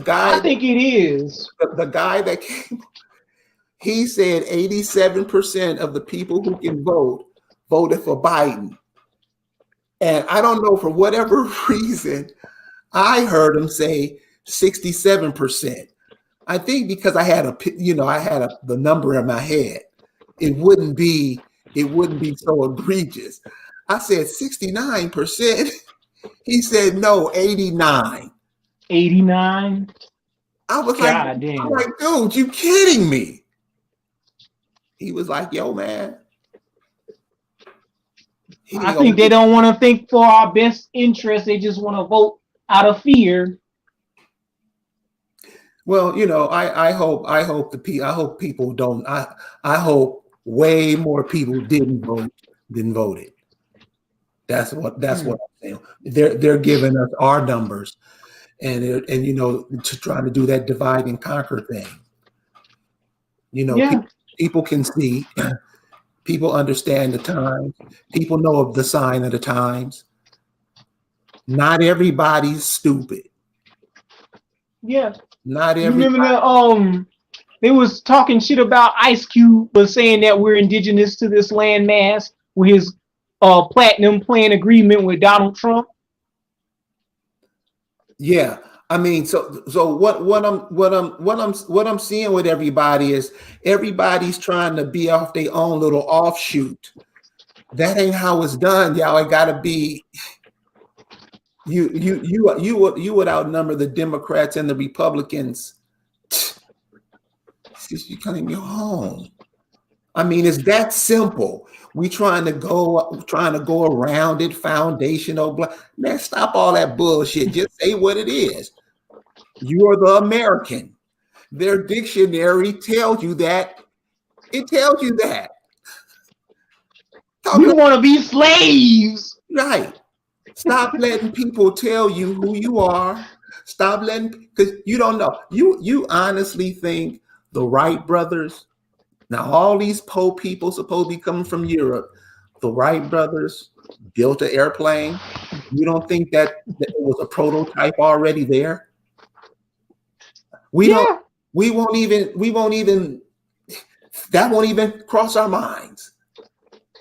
I think it is. The guy that came, he said 87% of the people who can vote voted for Biden. And I don't know, for whatever reason, I heard him say 67%. I think because I had the number in my head, it wouldn't be so egregious. I said 69%. He said no, 89. 89. I was God damn. I'm like, dude, you kidding me? He was like, yo, man. I think they don't want to think for our best interest. They just want to vote out of fear. Well, I hope people don't. I hope way more people didn't vote than voted. That's what I'm saying. They're giving us our numbers, and to try to do that divide and conquer thing. People can see, people understand the times, people know of the sign of the times. Not everybody's stupid. Yeah. Not everybody. You remember they was talking shit about Ice Cube, but saying that we're indigenous to this landmass with his platinum plan agreement with Donald Trump. Yeah, I mean, so what I'm seeing with everybody is everybody's trying to be off their own little offshoot. That ain't how it's done, y'all. It gotta be you would outnumber the Democrats and the Republicans. You claim your home. I mean, it's that simple. We trying to go around it, foundational. Man, stop all that bullshit. Just say what it is. You are the American. Their dictionary tells you that. It tells you that. We want to be slaves. Right. Stop letting people tell you who you are. Stop letting, because you don't know. You honestly think the Wright brothers, now all these poor people supposed to be coming from Europe, the Wright brothers built an airplane. You don't think that it was a prototype already there? We won't even that won't even cross our minds.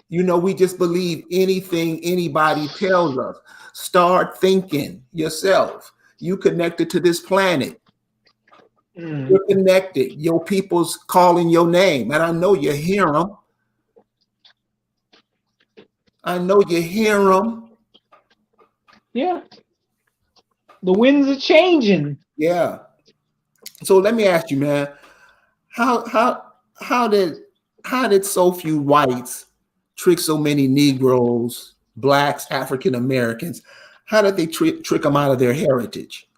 We just believe anything anybody tells us. Start thinking yourself. You connected to this planet. You're connected. Your people's calling your name. And I know you hear them. Yeah. The winds are changing. Yeah. So let me ask you, man, how did so few whites trick so many Negroes, Blacks, African Americans? How did they trick them out of their heritage?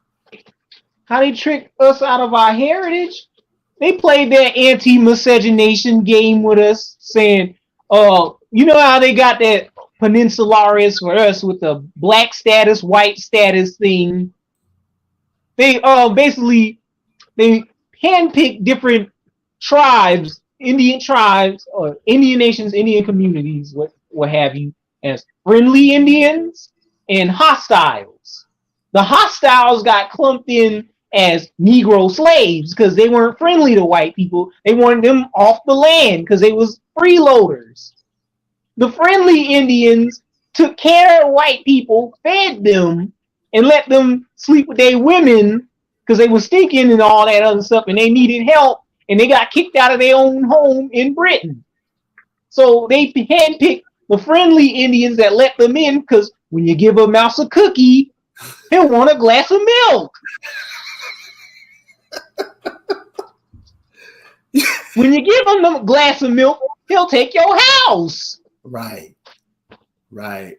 How they trick us out of our heritage? They played that anti-miscegenation game with us, saying, you know how they got that peninsularis for us with the black status, white status thing? They basically they handpicked different tribes, Indian tribes, or Indian nations, Indian communities, what have you, as friendly Indians and hostiles. The hostiles got clumped in as Negro slaves because they weren't friendly to white people. They wanted them off the land because they was freeloaders. The friendly Indians took care of white people, fed them, and let them sleep with their women because they were stinking and all that other stuff, and they needed help, and they got kicked out of their own home in Britain. So they handpicked the friendly Indians that let them in, because when you give a mouse a cookie, he'll want a glass of milk. When you give him a glass of milk, he'll take your house. Right. Right.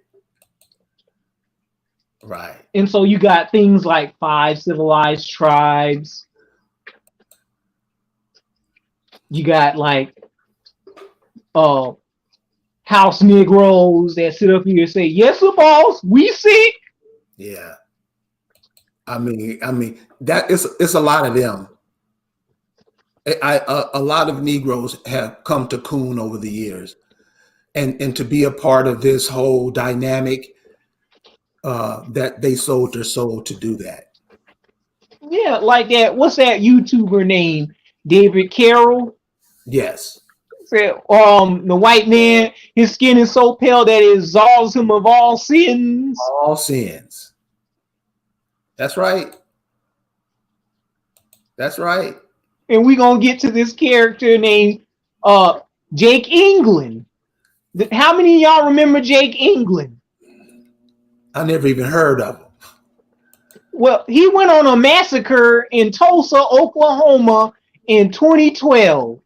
Right. And so you got things like 5 civilized tribes. You got like house Negroes that sit up here and say, "Yes, sir, boss, we sick." Yeah. I mean that it's a lot of them. A lot of Negroes have come to Coon over the years, and to be a part of this whole dynamic, that they sold their soul to do that. Yeah, like that. What's that YouTuber name? David Carroll. Yes. Said, the white man, his skin is so pale that it absolves him of all sins. All sins. That's right. That's right. And we're gonna get to this character named Jake England. How many of y'all remember Jake England? I never even heard of him. Well, he went on a massacre in Tulsa, Oklahoma in 2012.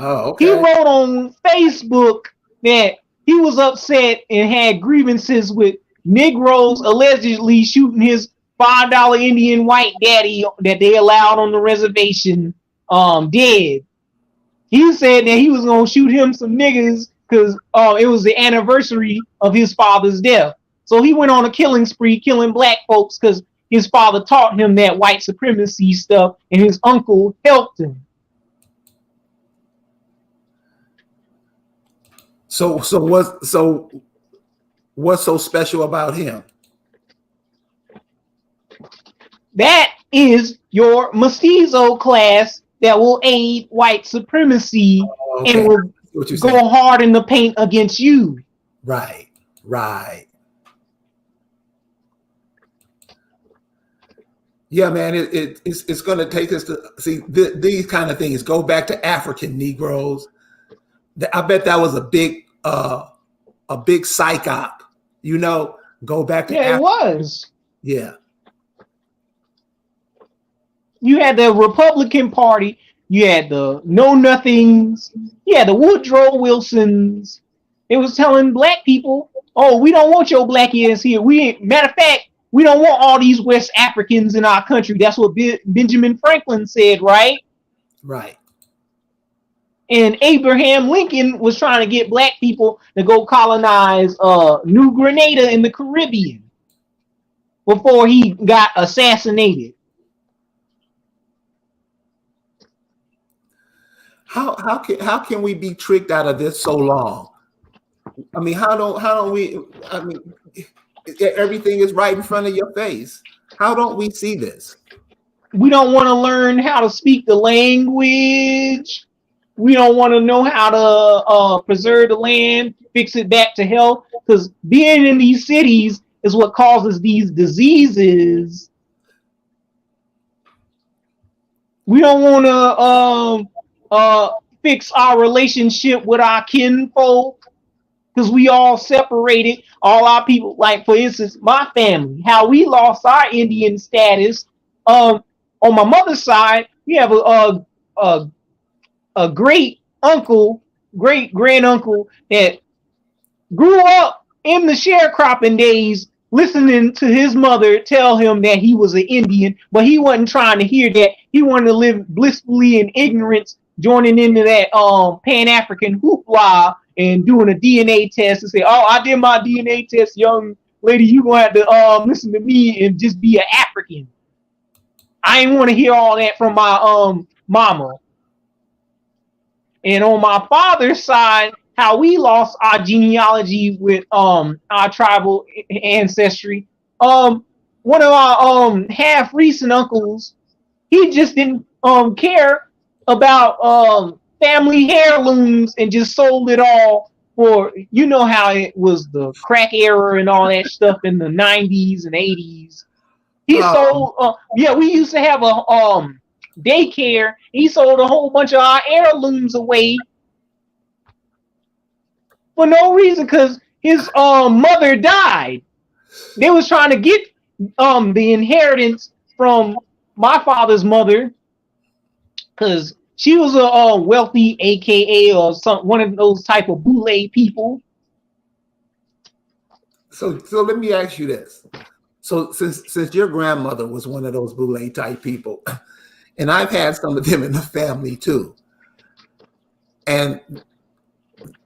Oh, okay. He wrote on Facebook that he was upset and had grievances with Negroes allegedly shooting his $5 Indian white daddy that they allowed on the reservation dead. He said that he was going to shoot him some niggas because it was the anniversary of his father's death. So he went on a killing spree, killing black folks because his father taught him that white supremacy stuff and his uncle helped him. So what's so special about him? That is your mestizo class that will aid white supremacy and will go hard in the paint against you. Right, right. Yeah, man, it's going to take us to see these kind of things. Go back to African Negroes. I bet that was a big psych op. Go back to Africa. It was. Yeah. You had the Republican Party. You had the Know Nothings. You had the Woodrow Wilsons. It was telling black people, "Oh, we don't want your black ass here. Matter of fact, we don't want all these West Africans in our country." That's what Benjamin Franklin said, right? Right. And Abraham Lincoln was trying to get black people to go colonize New Grenada in the Caribbean before he got assassinated. How can we be tricked out of this so long? I mean, how don't we? I mean, everything is right in front of your face. How don't we see this? We don't want to learn how to speak the language. We don't want to know how to preserve the land, fix it back to health, because being in these cities is what causes these diseases. We don't want to fix our relationship with our kinfolk because we all separated. All our people, like for instance, my family, how we lost our Indian status. On my mother's side, we have a great uncle, great granduncle that grew up in the sharecropping days, listening to his mother tell him that he was an Indian, but he wasn't trying to hear that. He wanted to live blissfully in ignorance, joining into that Pan-African hoopla and doing a DNA test and say, "Oh, I did my DNA test, young lady. You gonna have to listen to me and just be an African." I didn't want to hear all that from my mama. And on my father's side, how we lost our genealogy with our tribal ancestry. One of our half recent uncles, he just didn't care about family heirlooms and just sold it all for, you know how it was the crack era and all that stuff in the 90s and 80s. He sold we used to have a daycare. He sold a whole bunch of our heirlooms away for no reason because his mother died. They was trying to get the inheritance from my father's mother because She was a wealthy, AKA, or one of those type of boule people. So let me ask you this. So since your grandmother was one of those boule type people, and I've had some of them in the family too, and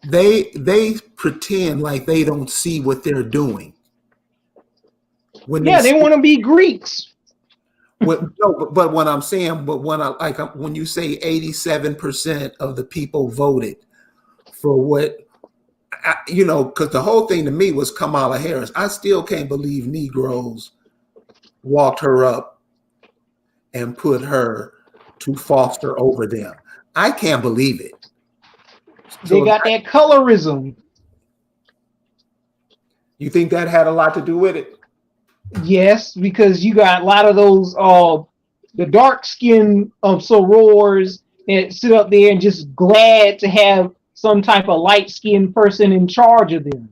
they pretend like they don't see what they're doing. When they want to be Greeks. No, but what I'm saying, when you say 87% of the people voted for what, because the whole thing to me was Kamala Harris. I still can't believe Negroes walked her up and put her to foster over them. I can't believe it. They got that colorism. You think that had a lot to do with it? Yes, because you got a lot of those the dark skinned sorors that sit up there and just glad to have some type of light skinned person in charge of them,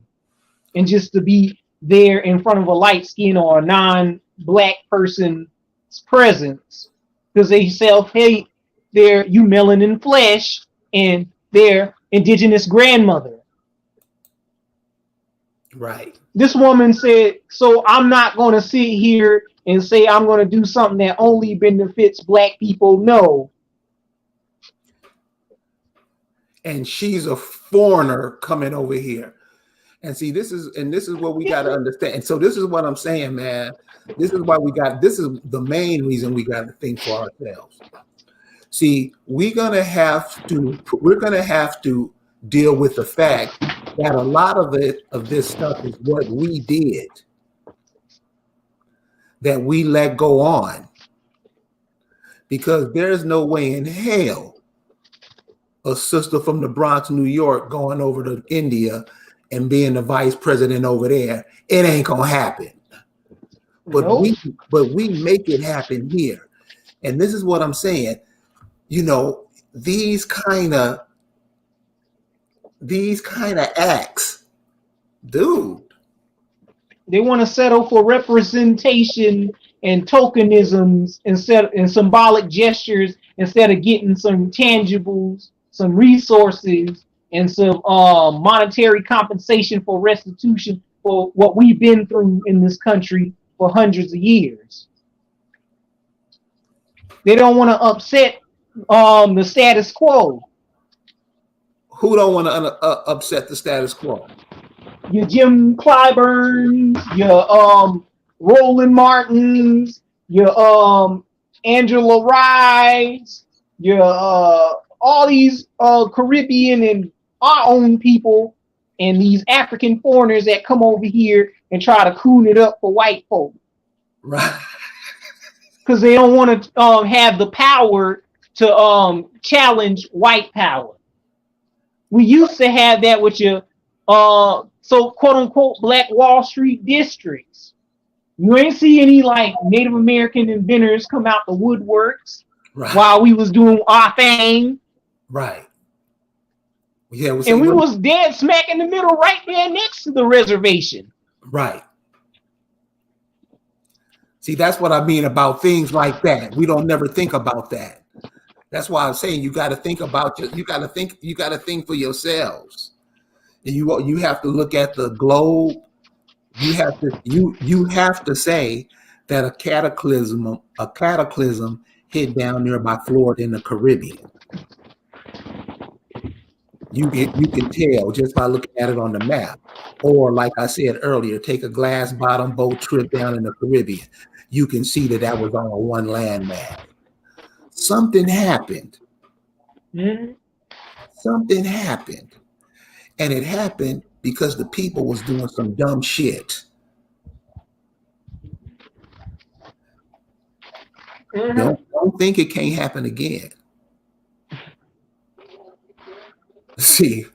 and just to be there in front of a light skin or a non-black person's presence, because they self-hate their melanin flesh and their indigenous grandmother. Right. This woman said, so I'm not going to sit here and say I'm going to do something that only benefits black people. No. And she's a foreigner coming over here. And see, this is what we got to understand. And so this is what I'm saying, man. This is the main reason we got to think for ourselves. See, we're going to have to deal with the fact that a lot of this stuff is what we did, that we let go on, because there's no way in hell a sister from the Bronx, New York, going over to India and being the vice president over there. It ain't gonna happen. But Nope. we make it happen here. And this is what I'm saying. These kind of acts, dude. They want to settle for representation and tokenisms and symbolic gestures instead of getting some tangibles, some resources, and some monetary compensation for restitution for what we've been through in this country for hundreds of years. They don't want to upset the status quo. Who don't want to upset the status quo? Your Jim Clyburns, your Roland Martins, your Angela Rye's, your all these Caribbean and our own people, and these African foreigners that come over here and try to coon it up for white folk. Right. Because they don't want to have the power to challenge white power. We used to have that with your so quote unquote Black Wall Street districts. You ain't see any like Native American inventors come out the woodworks while we was doing our thing. Right. Yeah. And we was dead smack in the middle right there next to the reservation. Right. See, that's what I mean about things like that. We don't never think about that. That's why I'm saying you got to think about you got to think for yourselves. And you have to look at the globe. You have to say that a cataclysm hit down there by Florida in the Caribbean. You can tell just by looking at it on the map. Or like I said earlier, take a glass bottom boat trip down in the Caribbean. You can see that was on a one landmass. Something happened. Mm-hmm. Something happened. And it happened because the people was doing some dumb shit. Mm-hmm. Don't think it can't happen again. See,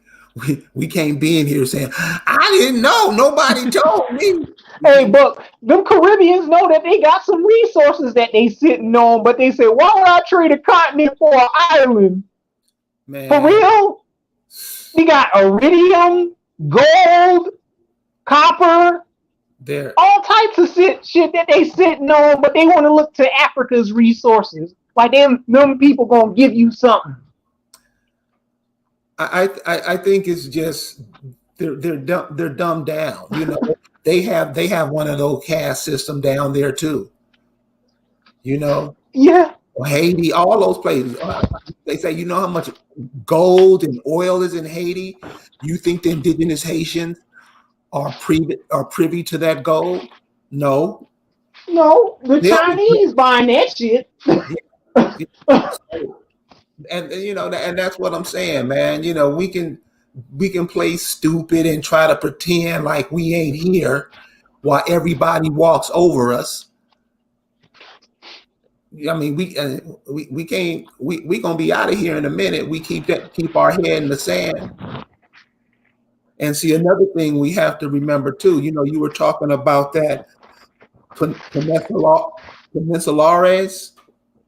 we can't be in here saying, I didn't know. Nobody told me. Hey, but them Caribbeans know that they got some resources that they sitting on, but they say, why would I trade a continent for an island? Man. For real? We got iridium, gold, copper, all types of shit that they sitting on, but they want to look to Africa's resources. Like them people gonna give you something. I think it's just they're dumbed down. You know, they have one of those caste system down there too. You know, Yeah. Haiti, all those places. They say, you know how much gold and oil is in Haiti? You think the indigenous Haitians are privy to that gold? No. No, the They only, Chinese buying that shit. yeah, and you know, and that's what I'm saying, man. You know, we can play stupid and try to pretend like we ain't here while everybody walks over us. I mean, we can't. We gonna be out of here in a minute. We keep our head in the sand. And see, another thing we have to remember too. You know, you were talking about that peninsulares.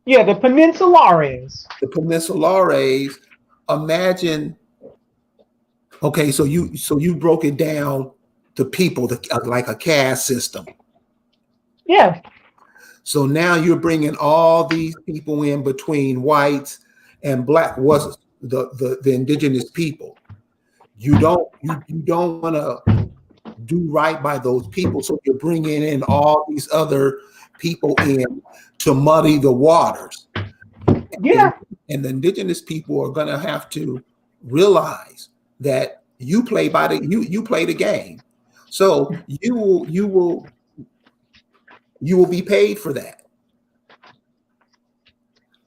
Yeah, the Peninsulares. The peninsulares. Imagine. Okay, so you broke it down to people like a caste system. Yeah. So now you're bringing all these people in between whites and black, was the indigenous people. You don't want to do right by those people, so you're bringing in all these other people in to muddy the waters. Yeah. And the indigenous people are going to have to realize that you play the game, so you will be paid for that.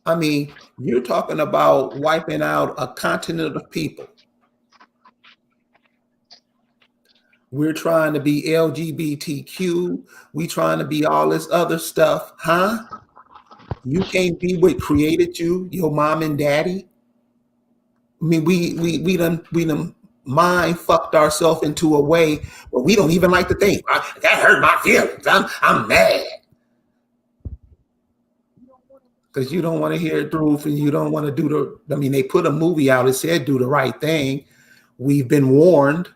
I mean, you're talking about wiping out a continent of people. We're trying to be LGBTQ. We trying to be all this other stuff, huh? You can't be what created you, your mom and daddy. I mean, we done mind fucked ourselves into a way where we don't even like to think. That hurt my feelings. I'm mad. Because you don't want to hear the truth and you don't want to do I mean, they put a movie out, it said do the right thing. We've been warned.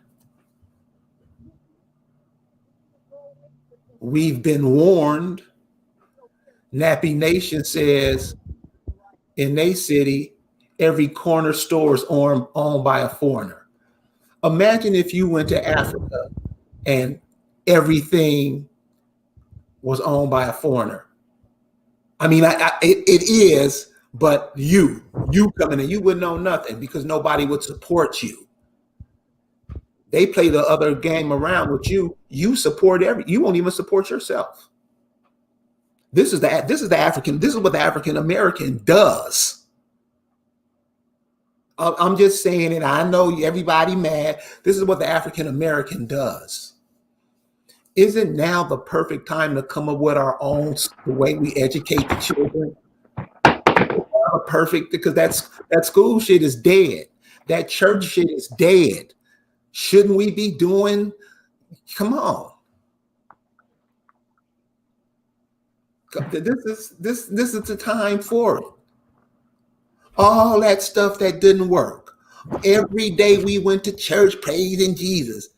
We've been warned. Nappy Nation says in their city, every corner store is owned by a foreigner. Imagine if you went to Africa and everything was owned by a foreigner. I mean, it is, but you coming in, you wouldn't know nothing because nobody would support you. They play the other game around with you. You support you won't even support yourself. This is what the African American does. I'm just saying it. I know everybody mad. This is what the African American does. Isn't now the perfect time to come up with our own, the way we educate the children? Perfect, because that school shit is dead. That church shit is dead. Shouldn't we be doing? Come on. This is the time for it. All that stuff that didn't work. Every day we went to church praising Jesus.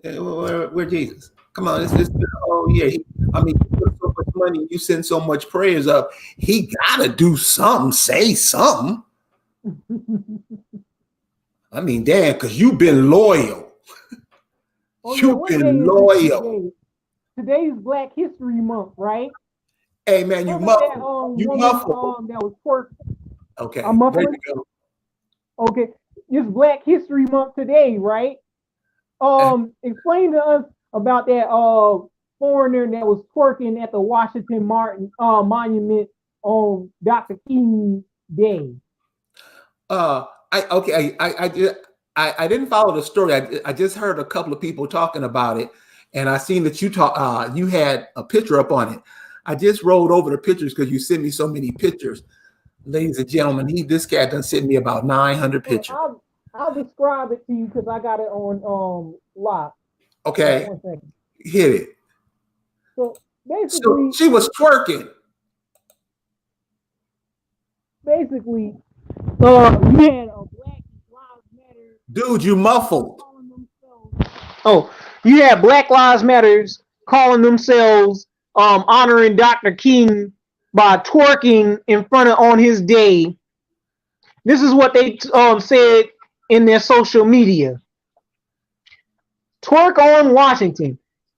Where Jesus? Come on, it's just, oh yeah. I mean, you put so much money, you send so much prayers up. He gotta do something, say something. I mean, damn, because you've been loyal. Oh, you've been loyal. Today's Black History Month, right? Hey man, you muffled. You muffled. That was twerking. Okay. I'm muffled. There you go. Okay, it's Black History Month today, right? Explain to us about that foreigner that was twerking at the Washington Monument on Dr. King's Day. I didn't follow the story. I just heard a couple of people talking about it, and I seen that you had a picture up on it. I just rolled over the pictures because you sent me so many pictures. Ladies and gentlemen, this cat done sent me about 900 pictures. I'll describe it to you because I got it on lock. Okay, hit it. So basically, she was twerking. Basically, you had a Black Lives Matter. Dude, you muffled. Oh, you had Black Lives Matters calling themselves honoring Dr. King by twerking in front of on his day. This is what they said in their social media. Twerk on Washington.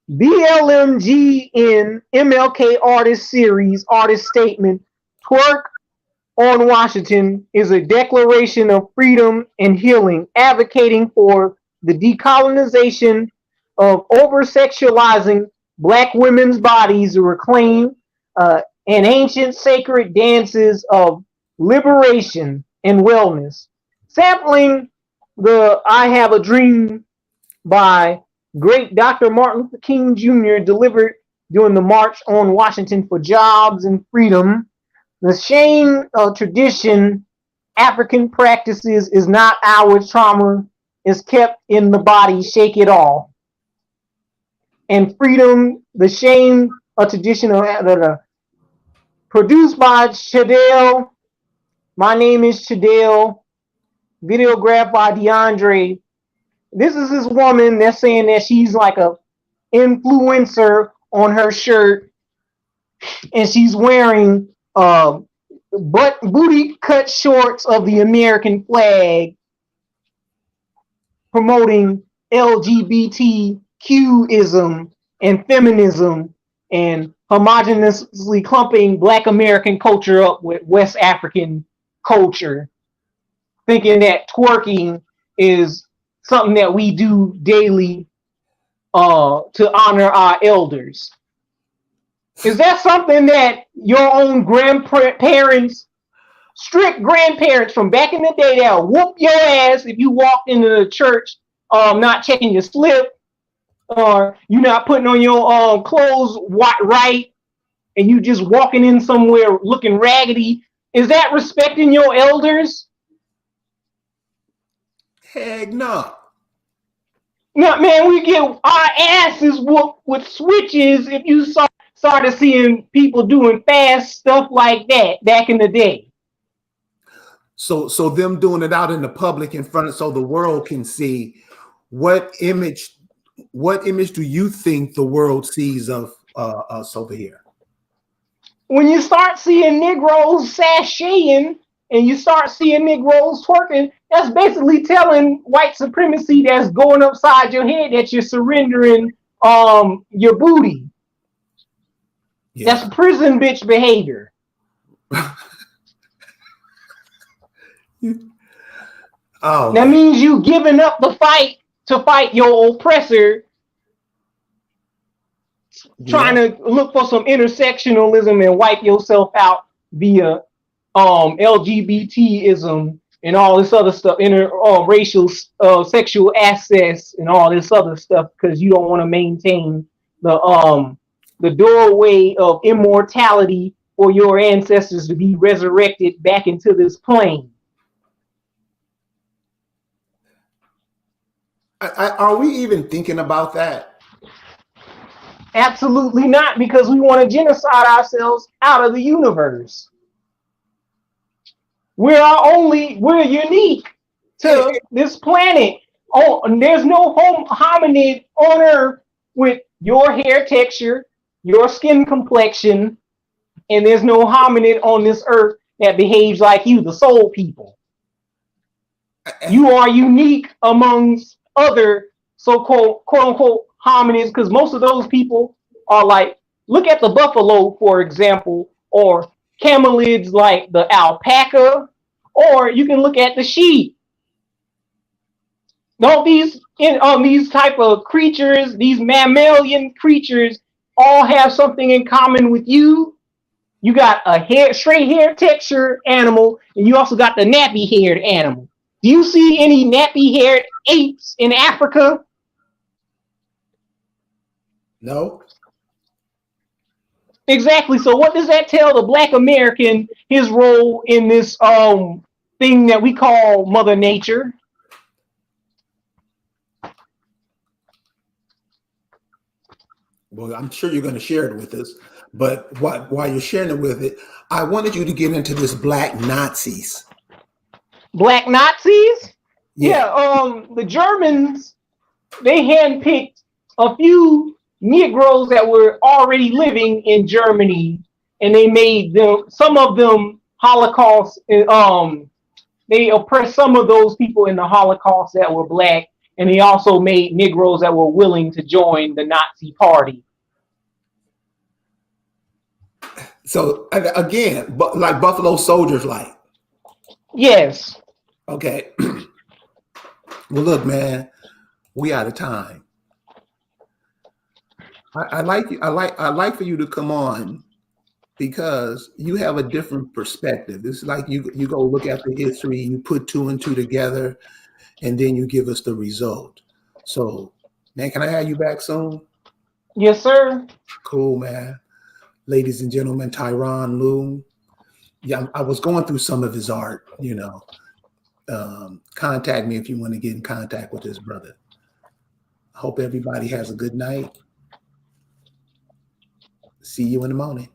BLMG in MLK Artist Series Artist Statement. Twerk on Washington is a declaration of freedom and healing, advocating for the decolonization of over-sexualizing Black women's bodies to reclaim and ancient sacred dances of liberation and wellness. Sampling the I Have a Dream by great Dr. Martin Luther King Jr. delivered during the March on Washington for Jobs and Freedom. The shame tradition, African practices is not our trauma, is kept in the body, shake it off. And freedom, the shame tradition produced by Chadell. My name is Chadell. Videographed by DeAndre. This is this woman that's saying that she's like a influencer on her shirt, and she's wearing booty cut shorts of the American flag, promoting LGBTQism and feminism and homogeneously clumping Black American culture up with West African culture, thinking that twerking is something that we do daily to honor our elders. Is that something that your own grandparents, strict grandparents from back in the day, that'll whoop your ass if you walked into the church not checking your slip, or you not putting on your clothes right, and you just walking in somewhere looking raggedy? Is that respecting your elders? Heck no. No, man, we get our asses whooped with switches if you started seeing people doing fast stuff like that back in the day. So them doing it out in the public in front of, so the world can see, what image do you think the world sees of us over here? When you start seeing Negroes sashaying and you start seeing Negroes twerking, that's basically telling white supremacy that's going upside your head that you're surrendering your booty. Yeah. That's prison bitch behavior. That means you giving up the fight to fight your oppressor, trying to look for some intersectionalism and wipe yourself out via LGBTism and all this other stuff, racial sexual access and all this other stuff, because you don't want to maintain the doorway of immortality for your ancestors to be resurrected back into this plane. Are we even thinking about that? Absolutely not, because we want to genocide ourselves out of the universe. We're unique to this planet. Oh, and there's no hominid on Earth with your hair texture, your skin complexion, and there's no hominid on this earth that behaves like you, the soul people. You are unique amongst other so-called quote-unquote hominids, because most of those people are like, look at the buffalo, for example, or camelids like the alpaca, or you can look at the sheep. Don't these type of creatures, these mammalian creatures, all have something in common with you? You got a straight hair texture animal, and you also got the nappy haired animal. Do you see any nappy haired apes in Africa? No. Exactly. So what does that tell the Black American, his role in this thing that we call Mother Nature? Well, I'm sure you're going to share it with us, but while you're sharing it with it, I wanted you to get into this Black Nazis. Black Nazis? Yeah. The Germans, they handpicked a few Negroes that were already living in Germany, and they made them, some of them, Holocaust. They oppressed some of those people in the Holocaust that were black, and they also made Negroes that were willing to join the Nazi Party. So again, but like Buffalo Soldiers, like. Yes. Okay. Well, look, man, we out of time. I like you. I like for you to come on because you have a different perspective. It's like you go look at the history, you put two and two together, and then you give us the result. So, man, can I have you back soon? Yes, sir. Cool, man. Ladies and gentlemen, Tyrone Leung. Yeah, I was going through some of his art, you know. Contact me if you want to get in contact with this brother. Hope everybody has a good night. See you in the morning.